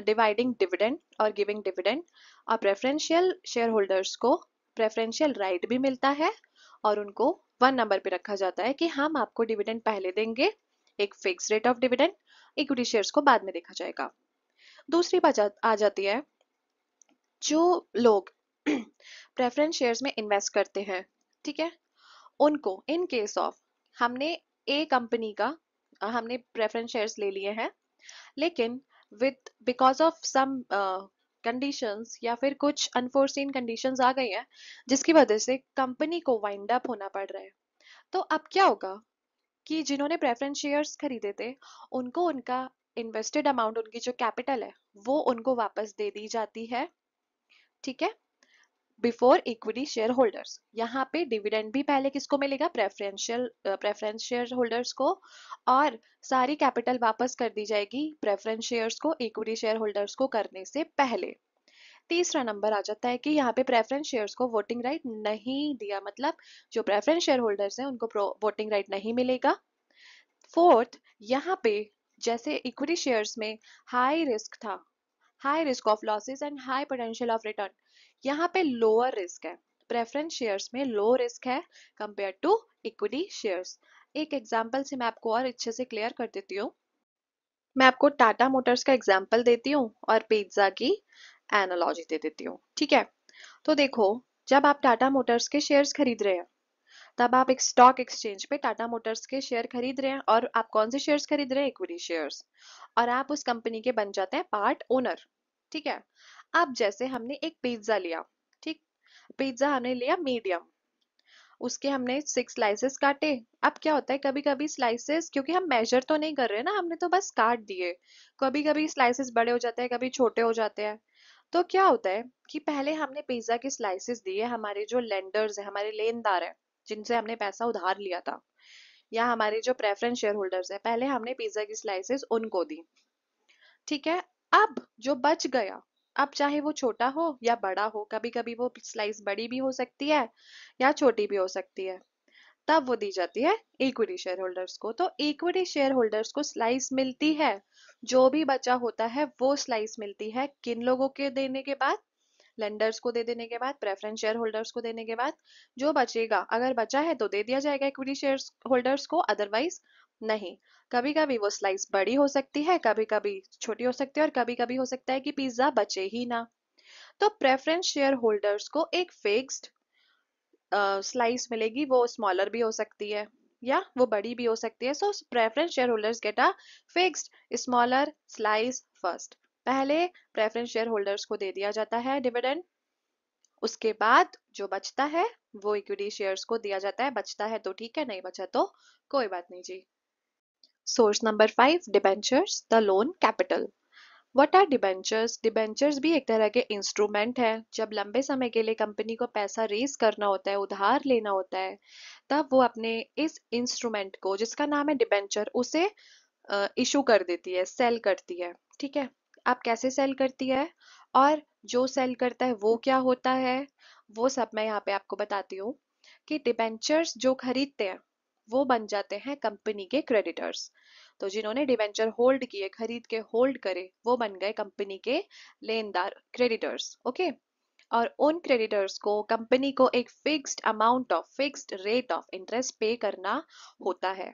dividing dividend और giving dividend, और प्रेफरेंशियल शेयर होल्डर्स को प्रेफरेंशियल राइट भी मिलता है और उनको 1 नंबर पे रखा जाता है कि हम आपको डिविडेंड पहले देंगे, एक fix rate of dividend, equity shares को बाद में देखा जाएगा। दूसरी बात आ जाती है, जो लोग प्रेफरेंस शेयर्स में इन्वेस्ट करते हैं, ठीक है, उनको इन केस ऑफ हमने ए कंपनी का हमने प्रेफरेंस शेयर्स ले लिए हैं, लेकिन with because of some conditions या फिर कुछ अनफोर्सीन कंडीशंस आ गई हैं जिसकी वजह से कंपनी को वाइंड अप होना पड़ रहा है, तो अब क्या होगा कि जिन्होंने प्रेफरेंस शेयर्स खरीदे थे उनको उनका इन्वेस्टेड अमाउंट, उनकी जो कैपिटल है वो उनको वापस दे दी जाती है, ठीक है, बिफोर इक्विटी शेयर होल्डर्स। यहाँ पे डिविडेंड भी पहले किसको मिलेगा, प्रेफरेंस शेयर होल्डर्स को, और सारी कैपिटल वापस कर दी जाएगी प्रेफरेंस शेयर्स को इक्विटी शेयर होल्डर्स को करने से पहले। तीसरा नंबर आ जाता है कि यहाँ पे प्रेफरेंस शेयर्स को वोटिंग राइट नहीं दिया, मतलब जो प्रेफरेंस शेयर होल्डर्स हैं उनको वोटिंग राइट नहीं मिलेगा। फोर्थ, यहाँ पे जैसे इक्विटी शेयर्स में हाई रिस्क था, high risk of losses and high potential of return, यहाँ पे लोअर रिस्क है, प्रेफरेंस शेयर्स में लो रिस्क है कंपेयर टू इक्विटी शेयर्स। एक एग्जांपल से मैं आपको और अच्छे से क्लियर कर देती हूँ। मैं आपको टाटा मोटर्स का एग्जांपल देती हूँ और पिज्जा की एनालॉजी दे देती हूँ, ठीक है। तो देखो, जब आप टाटा मोटर्स के शेयर्स खरीद रहे हैं तब आप एक स्टॉक एक्सचेंज पे टाटा मोटर्स के शेयर खरीद रहे हैं, और आप कौन से शेयर्स खरीद रहे हैं, इक्विटी शेयर्स, और आप उस कंपनी के बन जाते हैं पार्ट ओनर, ठीक है। अब जैसे हमने एक पिज्जा लिया, ठीक, पिज्जा हमने लिया मीडियम, उसके हमने 6 स्लाइसेस काटे। अब क्या होता है, कभी कभी स्लाइसेस, क्योंकि हम मेजर तो नहीं कर रहे ना, हमने तो बस काट दिए, कभी कभी स्लाइसेस बड़े हो जाते हैं, कभी छोटे हो जाते हैं। तो क्या होता है कि पहले हमने पिज्जा के स्लाइसेस दिए, हमारे जो लेंडर्स हैं, हमारे लेनदार हैं, जिनसे हमने पैसा उधार लिया था, या हमारे जो प्रेफरेंस शेयर होल्डर्स हैं, पहले हमने पिज्जा की स्लाइसेस उनको दी, ठीक है। अब जो बच गया, अब चाहे वो छोटा हो या बड़ा हो, कभी कभी वो स्लाइस बड़ी भी हो सकती है या छोटी भी हो सकती है, तब वो दी जाती है इक्विटी शेयर होल्डर्स को। तो इक्विटी शेयर होल्डर्स को स्लाइस मिलती है, जो भी बचा होता है वो स्लाइस मिलती है किन लोगों के देने के बाद, लेंडर्स को दे देने के बाद, प्रेफरेंस शेयर होल्डर्स को देने के बाद। जो बचेगा, अगर बचा है तो दे दिया जाएगा इक्विटी शेयर होल्डर्स को, अदरवाइज नहीं। कभी कभी वो स्लाइस बड़ी हो सकती है, कभी कभी छोटी हो सकती है, और कभी कभी हो सकता है कि पिज्जा बचे ही ना। तो प्रेफरेंस शेयर होल्डर्स को एक फिक्स्ड स्लाइस मिलेगी, वो स्मॉलर भी हो सकती है या वो बड़ी भी हो सकती है। So preference share holders get a fixed smaller slice first. पहले प्रेफरेंस शेयर होल्डर्स को दे दिया जाता है डिविडेंड, उसके बाद जो बचता है वो इक्विटी शेयर्स को दिया जाता है। बचता है तो ठीक है, नहीं बचा तो कोई बात नहीं जी। Source number 5, debentures the loan capital. What are debentures? Debentures भी एक तरह के इंस्ट्रूमेंट है। जब लंबे समय के लिए कंपनी को पैसा रेज करना होता है, उधार लेना होता है, तब वो अपने इस इंस्ट्रूमेंट को, जिसका नाम है डिबेंचर, उसे इशू कर देती है, सेल करती है, ठीक है। आप कैसे सेल करती है और जो सेल करता है वो क्या होता है, वो सब मैं यहाँ पे आपको बताती हूँ। कि डिबेंचर्स जो खरीदते हैं वो बन जाते हैं कंपनी के क्रेडिटर्स। तो जिन्होंने डिबेंचर होल्ड किए, खरीद के होल्ड करे, वो बन गए कंपनी के लेनदार, क्रेडिटर्स, ओके। और उन क्रेडिटर्स को कंपनी को एक fixed amount of, fixed rate of interest पे करना होता है।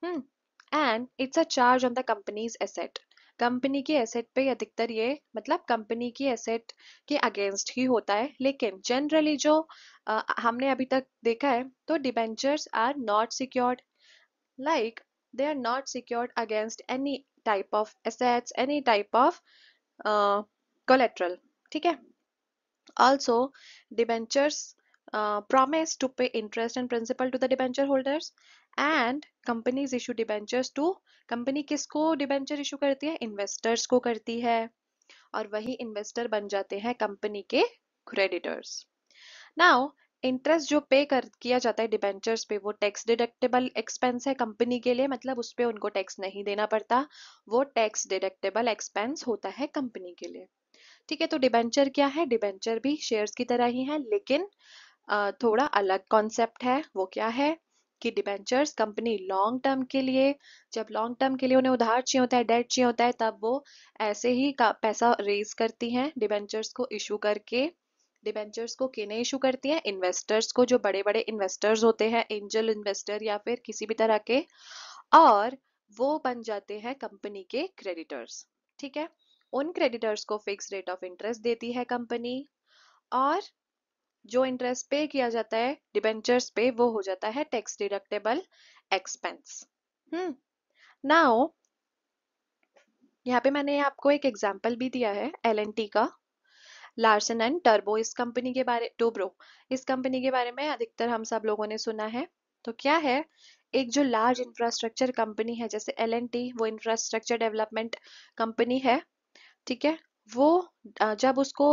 And it's a charge on the companies asset. Company की एसेट पे अधिकतर ये, मतलब कंपनी की एसेट के अगेंस्ट ही होता है, लेकिन जनरली जो हमने अभी तक देखा है, तो debentures are not secured, like they are not secured against any type of assets, any type of collateral, ठीक है। Also, debentures promise to pay interest and principal to the debenture holders, and companies issue debentures to, company किसको debenture issue करती है, investors को करती है, और वही इन्वेस्टर बन जाते हैं कंपनी के क्रेडिटर्स। नाउ, इंटरेस्ट जो पे कर किया जाता है डिबेंचर्स पे, वो टैक्स डिडक्टेबल एक्सपेंस है कंपनी के लिए, मतलब उस पे उनको टैक्स नहीं देना पड़ता, वो टैक्स डिडक्टेबल एक्सपेंस होता है कंपनी के लिए, ठीक है। तो डिबेंचर क्या है, डिबेंचर भी शेयर्स की तरह ही है, लेकिन थोड़ा अलग कॉन्सेप्ट है। वो क्या है कि डिबेंचर्स कंपनी लॉन्ग टर्म के लिए, जब लॉन्ग टर्म के लिए उन्हें उधार चाहिए होता है, डेट चाहिए होता है, तब वो ऐसे ही पैसा रेज करती हैं डिबेंचर्स को इशू करके। डिबेंचर्स को किन्हें इशू करती हैं? इन्वेस्टर्स को, जो बड़े बड़े इन्वेस्टर्स होते हैं, एंजल इन्वेस्टर या फिर किसी भी तरह के, और वो बन जाते हैं कंपनी के क्रेडिटर्स। ठीक है, उन क्रेडिटर्स को फिक्स रेट ऑफ इंटरेस्ट देती है कंपनी, और जो इंटरेस्ट पे किया जाता है डिबेंचर्स पे वो हो जाता है टैक्स डिडक्टेबल एक्सपेंस। नाउ यहाँ पे मैंने आपको एक एग्जांपल भी दिया है L&T का, लार्सन एंड टर्बो। इस कंपनी के बारे टोब्रो इस कंपनी के बारे में अधिकतर हम सब लोगों ने सुना है। तो क्या है, एक जो लार्ज इंफ्रास्ट्रक्चर कंपनी है जैसे L&T, वो इंफ्रास्ट्रक्चर डेवलपमेंट कंपनी है। ठीक है, वो जब उसको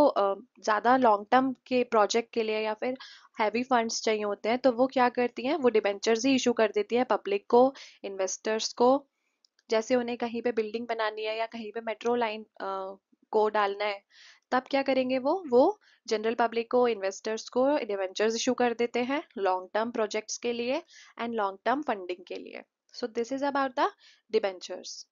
ज़्यादा लॉन्ग टर्म के प्रोजेक्ट के लिए या फिर हैवी फंड्स चाहिए होते हैं, तो वो क्या करती हैं, वो डिबेंचर्स ही इशू कर देती है पब्लिक को, इन्वेस्टर्स को। जैसे उन्हें कहीं पे बिल्डिंग बनानी है या कहीं पे मेट्रो लाइन को डालना है, तब क्या करेंगे, वो जनरल पब्लिक को, इन्वेस्टर्स को डिबेंचर्स इशू कर देते हैं लॉन्ग टर्म प्रोजेक्ट्स के लिए एंड लॉन्ग टर्म फंडिंग के लिए। So this is about the debentures.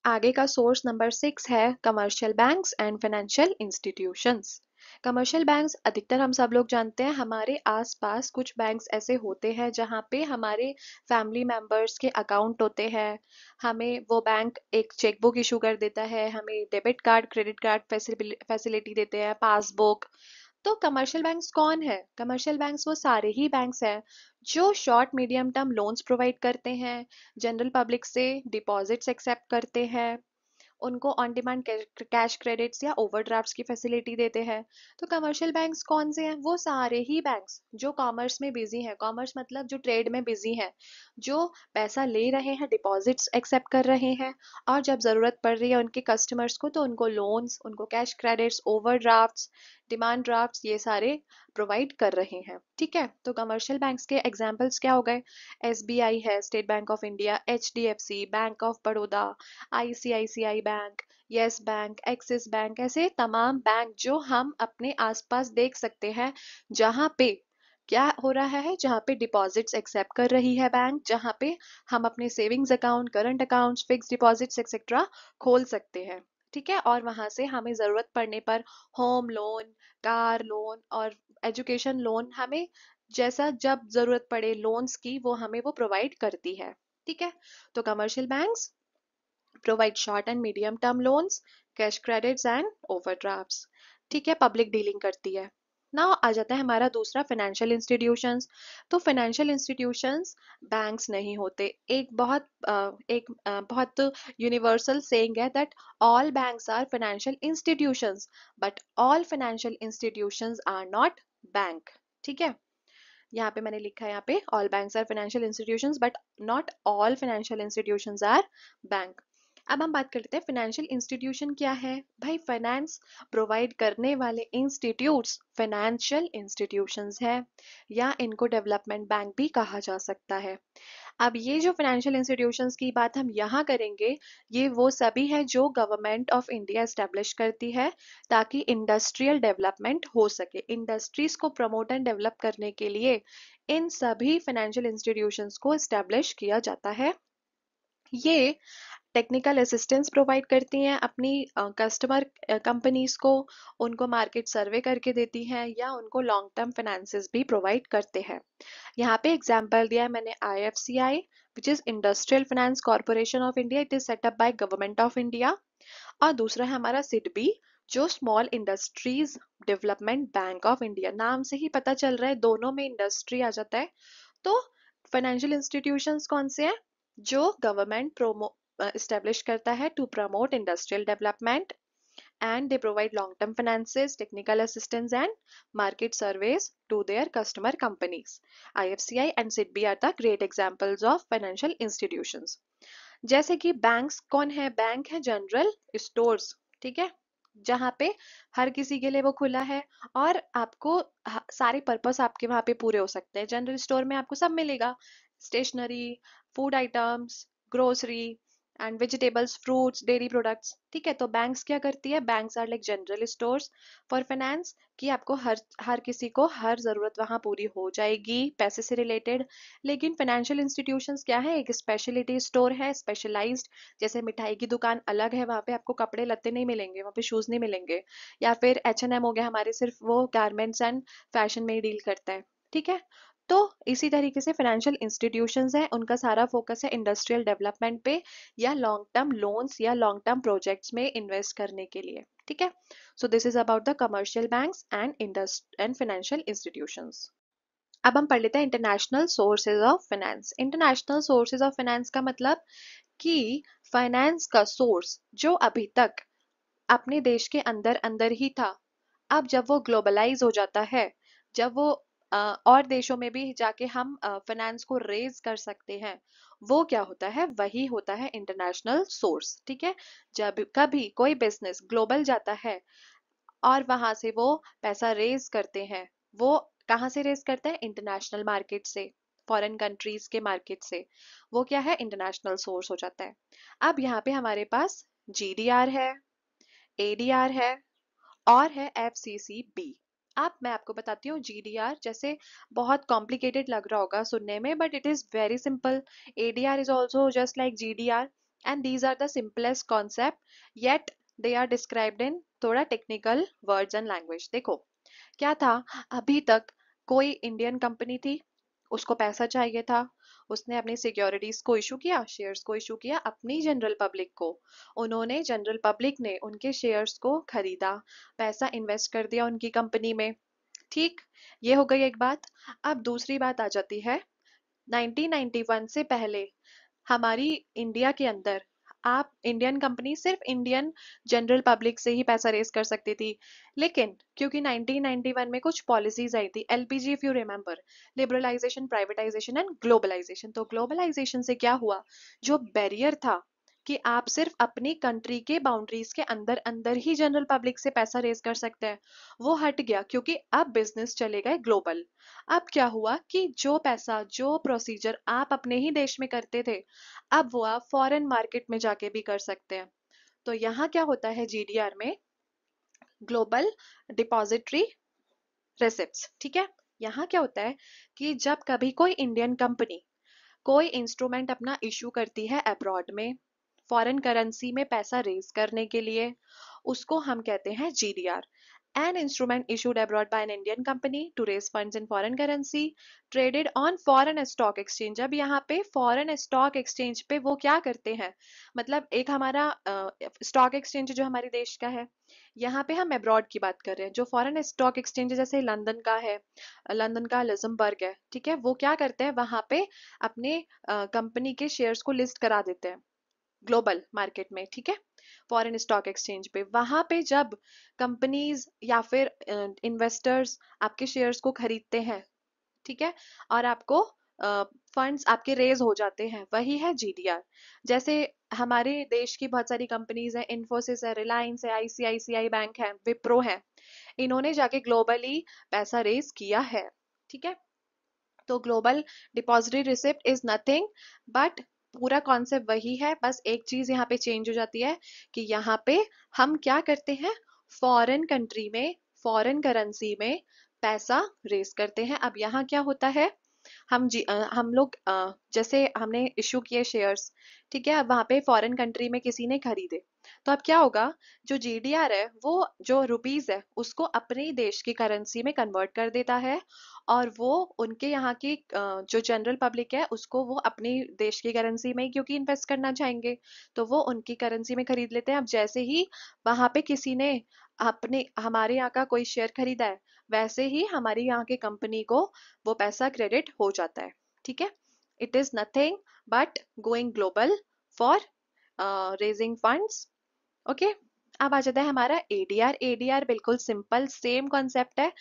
आगे का सोर्स नंबर 6 है commercial banks and financial institutions. Commercial banks अधिकतर हम सब लोग जानते हैं, हमारे आसपास कुछ बैंक्स ऐसे होते हैं जहाँ पे हमारे फैमिली मेंबर्स के अकाउंट होते हैं। हमें वो बैंक एक चेकबुक इशू कर देता है, हमें debit card, credit card facility देते हैं, पासबुक। तो कमर्शियल बैंक्स कौन है? कमर्शियल बैंक्स वो सारे ही बैंक्स हैं जो short medium term loans provide करते हैं, जनरल पब्लिक से डिपॉजिट्स एक्सेप्ट करते हैं, उनको ऑन डिमांड कैश क्रेडिट्स या ओवरड्राफ्ट्स की फैसिलिटी देते हैं। तो कमर्शियल बैंक्स कौन से हैं? वो सारे ही बैंक्स जो कॉमर्स में बिजी हैं, कॉमर्स मतलब जो ट्रेड में बिजी हैं, जो पैसा ले रहे हैं, डिपॉजिट्स एक्सेप्ट कर रहे हैं, और जब ज़रूरत पड़ रही है उनके कस्टमर्स को तो उनको लोन्स, उनको कैश क्रेडिट्स, ओवरड्राफ्ट्स, डिमांड ड्राफ्ट्स, ये सारे प्रोवाइड कर रहे हैं। ठीक है, तो कमर्शियल बैंक्स के एग्जाम्पल्स क्या हो गए? SBI है, state bank of India, HDFC, bank of Baroda, ICICI bank, yes bank, axis bank, ऐसे तमाम बैंक जो हम अपने आसपास देख सकते हैं, जहाँ पे क्या हो रहा है, जहाँ पे डिपॉजिट्स एक्सेप्ट कर रही है बैंक, जहाँ पे हम अपने savings account, current accounts, fix deposits etcetera खोल सकते हैं। ठीक है, और वहां से हमें जरूरत पड़ने पर होम लोन, कार लोन और एजुकेशन लोन, हमें जैसा जब जरूरत पड़े लोन्स की, वो प्रोवाइड करती है। ठीक है, तो commercial banks provide short and medium term loans, cash credits and overdrafts. ठीक है, पब्लिक डीलिंग करती है। नाउ आ जाता है हमारा दूसरा, फाइनेंशियल इंस्टीट्यूशंस। तो फाइनेंशियल इंस्टीट्यूशंस बैंक्स नहीं होते। एक बहुत यूनिवर्सल सेइंग है that all banks are financial institutions, but all financial institutions are not bank. ठीक है, यहाँ पे मैंने लिखा है, यहाँ पे all banks are financial institutions but not all financial institutions are bank. अब हम बात करते हैं फाइनेंशियल इंस्टीट्यूशन क्या है। भाई, फाइनेंस प्रोवाइड करने वाले इंस्टीट्यूट्स फाइनेंशियल इंस्टीट्यूशंस है, या इनको डेवलपमेंट बैंक भी कहा जा सकता है। अब ये जो फाइनेंशियल इंस्टीट्यूशंस की बात हम यहाँ करेंगे, ये वो सभी है जो गवर्नमेंट ऑफ इंडिया एस्टेब्लिश करती है ताकि इंडस्ट्रियल डेवलपमेंट हो सके। इंडस्ट्रीज को प्रमोट एंड डेवलप करने के लिए इन सभी फाइनेंशियल इंस्टीट्यूशंस को एस्टेब्लिश किया जाता है। ये टेक्निकल असिस्टेंस प्रोवाइड करती हैं अपनी कस्टमर कंपनीज को, उनको मार्केट सर्वे करके देती हैं, या उनको लॉन्ग टर्म फाइनेंसेस भी प्रोवाइड करते हैं। यहाँ पे एग्जांपल दिया है मैंने IFCI, which is industrial finance corporation of India, it is setup by government of India. और दूसरा है हमारा SIDBI, जो small industries development bank of India. नाम से ही पता चल रहा है दोनों में इंडस्ट्री आ जाता है। तो फाइनेंशियल इंस्टीट्यूशंस कौन से हैं? जो गवर्नमेंट प्रोमो एस्टेब्लिश करता है to promote industrial development, and they provide long-term finances, technical assistance and market surveys to their customer companies. IFCI and SIDBI are the great examples of financial institutions. जैसे कि banks कौन है? Bank है general stores. ठीक है, जहाँ पे हर किसी के लिए वो खुला है, और आपको सारे पर्पस आपके वहाँ पे पूरे हो सकते हैं। जनरल स्टोर में आपको सब मिलेगा, stationery, food items, grocery, and vegetables, fruits, dairy products. ठीक है, तो बैंक्स क्या करती है? Banks are like general stores for finance, कि आपको हर किसी को हर जरूरत वहां पूरी हो जाएगी पैसे से रिलेटेड। लेकिन फाइनेंशियल इंस्टीट्यूशंस क्या है? एक स्पेशलिटी स्टोर है, स्पेशलाइज्ड। जैसे मिठाई की दुकान अलग है, वहां पे आपको कपड़े लत्ते नहीं मिलेंगे, वहां पे शूज नहीं मिलेंगे। या फिर H&M हो गया हमारे, सिर्फ वो गारमेंट्स एंड फैशन में ही डील करता है। ठीक है, तो इसी तरीके से फाइनेंशियल इंस्टीट्यूशंस हैं, उनका सारा फोकस है इंडस्ट्रियल डेवलपमेंट पे, या लॉन्ग टर्म लोन्स या लॉन्ग टर्म प्रोजेक्ट्स में इन्वेस्ट करने के लिए। ठीक है, so this is about the commercial banks and financial institutions. अब हम पढ़ लेते हैं international sources of finance. International sources of finance का मतलब कि फाइनेंस का सोर्स जो अभी तक अपने देश के अंदर अंदर ही था, अब जब वो ग्लोबलाइज हो जाता है, जब वो और देशों में भी जाके हम फाइनेंस को रेज कर सकते हैं, वो क्या होता है? वही होता है इंटरनेशनल सोर्स। ठीक है, जब कभी कोई बिजनेस ग्लोबल जाता है और वहां से वो पैसा रेज करते हैं, वो कहाँ से रेज करते हैं? इंटरनेशनल मार्केट से, फॉरेन कंट्रीज के मार्केट से। वो क्या है? इंटरनेशनल सोर्स हो जाता है। अब यहाँ पे हमारे पास GDR है, ADR है, और है FCCB। अब मैं आपको बताती हूँ GDR, जैसे बहुत कॉम्प्लिकेटेड लग रहा होगा सुनने में, but it is very simple. ADR is also just like GDR, and these are the simplest concept, yet they are described in थोड़ा टेक्निकल वर्ड्स एंड लैंग्वेज। देखो क्या था, अभी तक कोई इंडियन कंपनी थी, उसको पैसा चाहिए था, उसने अपनी सिक्योरिटीज को इशू किया, शेयर्स को इशू किया अपनी जनरल पब्लिक को। उन्होंने, जनरल पब्लिक ने उनके शेयर्स को खरीदा, पैसा इन्वेस्ट कर दिया उनकी कंपनी में। ठीक, ये हो गई एक बात। अब दूसरी बात आ जाती है, 1991 से पहले हमारी इंडिया के अंदर आप इंडियन कंपनी सिर्फ इंडियन जनरल पब्लिक से ही पैसा रेज कर सकती थी। लेकिन क्योंकि 1991 में कुछ पॉलिसीज आई थी, LPG if you remember, liberalisation, privatisation and globalisation. तो ग्लोबलाइजेशन से क्या हुआ, जो बैरियर था कि आप सिर्फ अपनी कंट्री के बाउंड्रीज के अंदर अंदर ही जनरल पब्लिक से पैसा रेज कर सकते हैं, वो हट गया, क्योंकि अब बिजनेस चले गए ग्लोबल। अब क्या हुआ कि जो पैसा, जो प्रोसीजर आप अपने ही देश में करते थे, अब वो आप फॉरेन मार्केट में जाके भी कर सकते हैं। तो यहाँ क्या होता है GDR में? Global depository receipts. ठीक है, यहाँ क्या होता है कि जब कभी कोई इंडियन कंपनी कोई इंस्ट्रूमेंट अपना इशू करती है अब्रॉड में, फॉरेन करेंसी में पैसा रेज करने के लिए, उसको हम कहते हैं GDR। An instrument issued abroad by an Indian company to raise funds in foreign currency traded on foreign stock exchange। अब यहाँ पे फॉरेन स्टॉक एक्सचेंज पे वो क्या करते हैं, मतलब एक हमारा स्टॉक एक्सचेंज जो हमारे देश का है, यहाँ पे हम अब्रॉड की बात कर रहे हैं। जो फॉरेन स्टॉक एक्सचेंज जैसे लंदन का है, लंदन का लग्जमबर्ग है, ठीक है, वो क्या करते हैं, वहां पे अपने कंपनी के शेयर्स को लिस्ट करा देते हैं ग्लोबल मार्केट में। ठीक है, फॉरेन स्टॉक एक्सचेंज पे, वहां पे जब कंपनीज या फिर इन्वेस्टर्स आपके शेयर्स को खरीदते हैं, ठीक है, और आपको फंड्स आपके रेज हो जाते हैं, वही है GDR। जैसे हमारे देश की बहुत सारी कंपनीज हैं, इन्फोसिस है, रिलायंस है, ICICI बैंक है, विप्रो है, इन्होंने जाके ग्लोबली पैसा रेज किया है। ठीक है, तो global depository receipt is nothing but, पूरा कॉन्सेप्ट वही है, बस एक चीज यहाँ पे चेंज हो जाती है कि यहाँ पे हम क्या करते हैं, फॉरेन कंट्री में, फॉरेन करेंसी में पैसा रेस करते हैं। अब यहाँ क्या होता है, हम लोग जैसे हमने इशू किए शेयर्स, ठीक है, अब वहां पे फॉरेन कंट्री में किसी ने खरीदे, तो अब क्या होगा, जो GDR है वो जो रुपीज है उसको अपने देश की करेंसी में कन्वर्ट कर देता है, और वो उनके यहाँ की जो जनरल पब्लिक है उसको वो अपनी देश की करेंसी में ही क्योंकि इन्वेस्ट करना चाहेंगे, तो वो उनकी करेंसी में खरीद लेते हैं। अब जैसे ही वहां पे किसी ने अपने हमारे यहाँ का कोई शेयर खरीदा है, वैसे ही हमारी यहाँ की कंपनी को वो पैसा क्रेडिट हो जाता है। ठीक है, it is nothing but going global for raising funds. Okay, अब आ जाता है हमारा ADR। ADR बिल्कुल सिंपल सेम कॉन्सेप्ट है,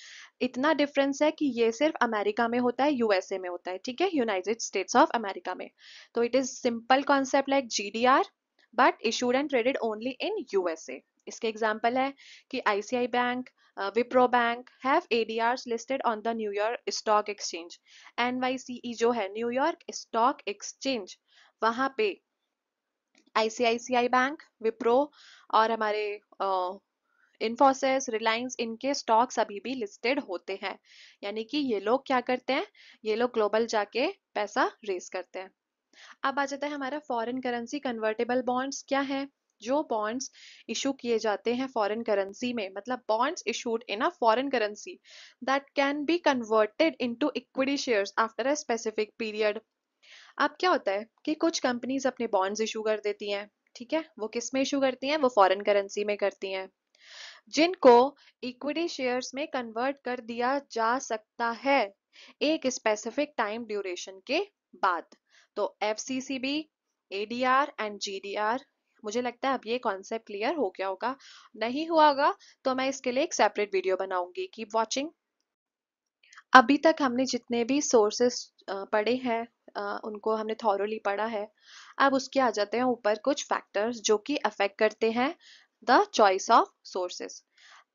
इतना डिफरेंस है कि ये सिर्फ अमेरिका में होता है, USA में होता है। ठीक है, यूनाइटेड स्टेट्स ऑफ अमेरिका में। तो it is simple concept like GDR but issued and traded only in USA। इसके एग्जाम्पल है कि ICI bank, Wipro bank have ADRs listed on the New York stock exchange. NYCE जो है न्यूयॉर्क स्टॉक एक्सचेंज, वहां पे ICICI bank, Wipro और हमारे इन्फोसिस, रिलायंस, इनके स्टॉक्स अभी भी लिस्टेड होते हैं। यानी कि ये लोग क्या करते हैं, ये लोग ग्लोबल जाके पैसा रेस करते हैं। अब आ जाता है हमारा फॉरेन करेंसी कन्वर्टेबल बॉन्ड्स क्या है। जो बॉन्ड्स इशू किए जाते हैं फॉरेन करेंसी में, मतलब bonds issued in a foreign currency that can be converted into equity shares after a specific period. अब क्या होता है कि कुछ कंपनीज अपने बॉन्ड्स इशू कर देती हैं, ठीक है, वो किस में इशू करती हैं, वो फॉरेन करेंसी में करती हैं, जिनको इक्विटी शेयर्स में कन्वर्ट कर दिया जा सकता है एक स्पेसिफिक टाइम ड्यूरेशन के बाद। तो एफसीसीबी, एडीआर एंड जीडीआर, मुझे लगता है अब ये कॉन्सेप्ट क्लियर हो गया होगा। नहीं हुआ होगा तो मैं इसके लिए एक सेपरेट वीडियो बनाऊंगी। Keep watching. अभी तक हमने जितने भी सोर्सेस पढ़े हैं उनको हमने थॉरोली पढ़ा है। अब उसके आ जाते हैं ऊपर कुछ फैक्टर्स जो कि अफेक्ट करते हैं the choice of sources.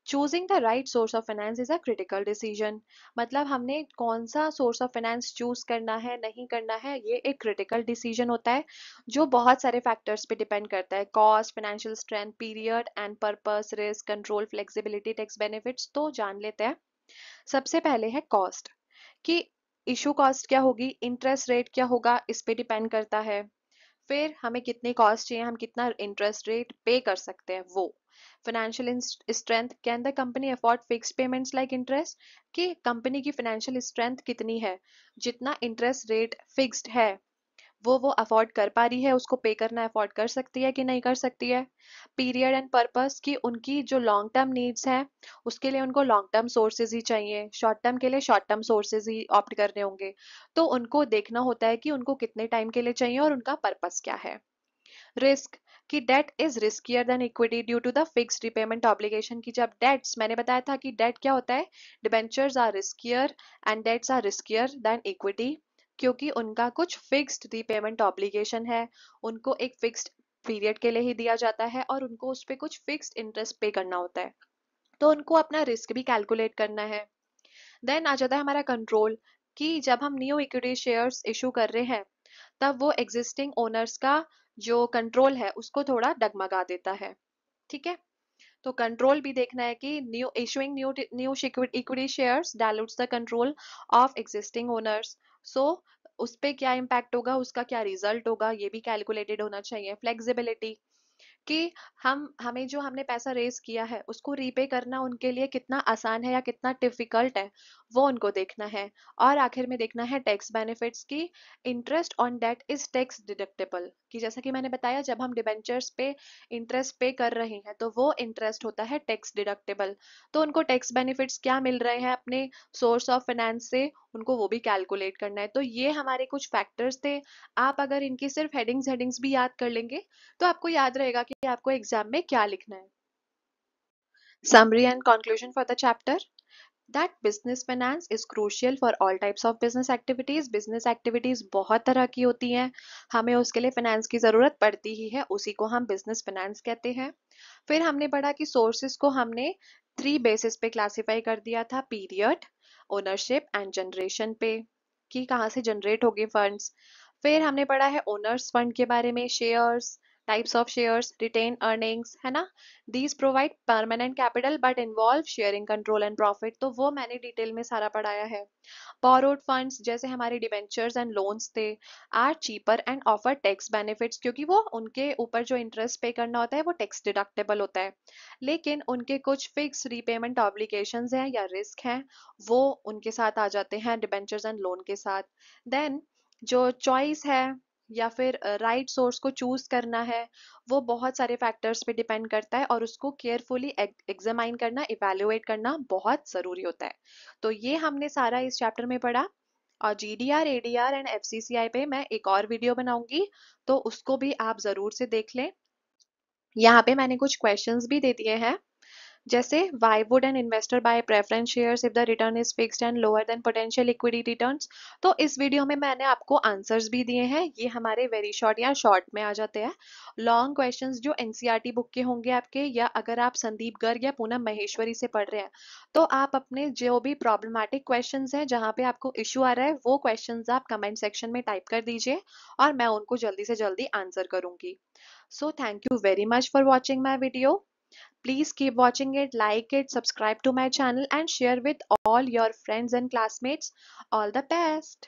Choosing the right source of finance is a critical decision. मतलब हमने कौन सा सोर्स ऑफ फाइनेंस चूज करना है नहीं करना है, ये एक क्रिटिकल डिसीजन होता है जो बहुत सारे फैक्टर्स पे डिपेंड करता है। Cost, financial strength, period and purpose, risk, control, flexibility, tax benefits. तो जान लेते हैं। सबसे पहले है कॉस्ट, कि इशू कॉस्ट क्या होगी, इंटरेस्ट रेट क्या होगा, इस पे डिपेंड करता है। फिर हमें कितनी कॉस्ट चाहिए, हम कितना इंटरेस्ट रेट पे कर सकते हैं वो। Financial strength, can the company afford fix payments like interest, कि कंपनी की फाइनेंशियल स्ट्रेंथ कितनी है, जितना इंटरेस्ट रेट फिक्स्ड है वो अफोर्ड कर पा रही है, उसको पे करना अफोर्ड कर सकती है कि नहीं कर सकती है। पीरियड एंड पर्पस, कि उनकी जो लॉन्ग टर्म नीड्स हैं उसके लिए उनको लॉन्ग टर्म सोर्सेज ही चाहिए, शॉर्ट टर्म के लिए शॉर्ट टर्म सोर्सेज ही ऑप्ट करने होंगे। तो उनको देखना होता है कि उनको कितने टाइम के लिए चाहिए और उनका पर्पस क्या है। रिस्क, कि debt is riskier than equity due to the fixed repayment obligation, की जब डेट्स, मैंने बताया था कि डेट क्या होता है, debentures are riskier and debts are riskier than equity, क्योंकि उनका कुछ फिक्स्ड रिपेमेंट ऑब्लिगेशन है, उनको एक फिक्स्ड पीरियड के लिए ही दिया जाता है और उनको उस पर कुछ फिक्स्ड इंटरेस्ट पे करना होता है, तो उनको अपना रिस्क भी कैलकुलेट करना है। देन आ जाता है हमारा कंट्रोल, कि जब हम न्यू इक्विटी शेयर्स इशू कर रहे हैं तब वो एग्जिस्टिंग ओनर्स का जो कंट्रोल है उसको थोड़ा डगमगा देता है, ठीक है। तो कंट्रोल भी देखना है कि new issuing new equity shares dilutes the control of existing owners. सो उस पे क्या इम्पैक्ट होगा, उसका क्या रिजल्ट होगा, ये भी कैलकुलेटेड होना चाहिए। फ्लेक्सिबिलिटी, कि हमें जो हमने पैसा रेज किया है उसको रीपे करना उनके लिए कितना आसान है या कितना डिफिकल्ट है, वो उनको देखना है। और आखिर में देखना है टैक्स बेनिफिट्स की। Interest on debt is tax deductible, कि जैसा कि मैंने बताया जब हम डिबेंचर्स पे इंटरेस्ट पे कर रहे हैं तो वो इंटरेस्ट होता है टैक्स डिडक्टेबल। तो उनको टैक्स बेनिफिट्स क्या मिल रहे हैं अपने सोर्स ऑफ फाइनेंस से, उनको वो भी कैलकुलेट करना है। तो ये हमारे कुछ फैक्टर्स थे। आप अगर इनकी सिर्फ हेडिंग्स हेडिंग्स भी याद कर लेंगे तो आपको याद रहेगा कि आपको एग्जाम में क्या लिखना है। Summary and conclusion for the chapter, that business finance is crucial for all types of business activities. business activities बहुत तरह की होती हैं, हमें उसके लिए फाइनेंस की ज़रूरत पड़ती ही है, उसी को हम बिजनेस फाइनेंस कहते हैं। फिर हमने पढ़ा कि सोर्सेज को हमने 3 बेसिस पे क्लासिफाई कर दिया था, पीरियड, ओनरशिप एंड जनरेशन पे, कि कहाँ से जनरेट होंगे फंड्स। फिर हमने पढ़ा है ओनर्स फंड के बारे में, shares, types of shares, retained earnings, है ना। These provide permanent capital but involve sharing control and profit, तो वो मैंने डिटेल में सारा पढ़ाया है। बोरोड फंड्स जैसे हमारे डिबेंचर्स एंड लोन्स थे, are cheaper and offer tax benefits, क्योंकि वो उनके ऊपर जो इंटरेस्ट पे करना होता है वो टैक्स डिडक्टेबल होता है, लेकिन उनके कुछ फिक्स रीपेमेंट ऑब्लिगेशंस हैं या रिस्क हैं, वो उनके साथ आ जाते हैं डिबेंचर्स एंड लोन के साथ। देन जो चॉइस है या फिर राइट सोर्स को चूज करना है वो बहुत सारे फैक्टर्स पे डिपेंड करता है और उसको केयरफुली एग्जामाइन करना, इवेल्युएट करना बहुत ज़रूरी होता है। तो ये हमने सारा इस चैप्टर में पढ़ा। और जीडीआर, एडीआर एंड एफसीसीआई पे मैं एक और वीडियो बनाऊंगी, तो उसको भी आप ज़रूर से देख लें। यहाँ पे मैंने कुछ क्वेश्चंस भी दे दिए हैं, जैसे why would an investor buy preference shares if the return is fixed and lower than potential equity returns। तो इस वीडियो में मैंने आपको आंसर्स भी दिए हैं, ये हमारे वेरी शॉर्ट या शॉर्ट में आ जाते हैं। लॉन्ग क्वेश्चंस जो एनसीईआरटी बुक के होंगे आपके, या अगर आप संदीप गर्ग या पूनम महेश्वरी से पढ़ रहे हैं तो आप अपने जो भी प्रॉब्लमैटिक क्वेश्चंस हैं जहाँ पे आपको इशू आ रहा है वो क्वेश्चंस आप कमेंट सेक्शन में टाइप कर दीजिए और मैं उनको जल्दी से जल्दी आंसर करूंगी। So thank you very much for watching my video. Please keep watching it, like it, subscribe to my channel and share with all your friends and classmates. All the best.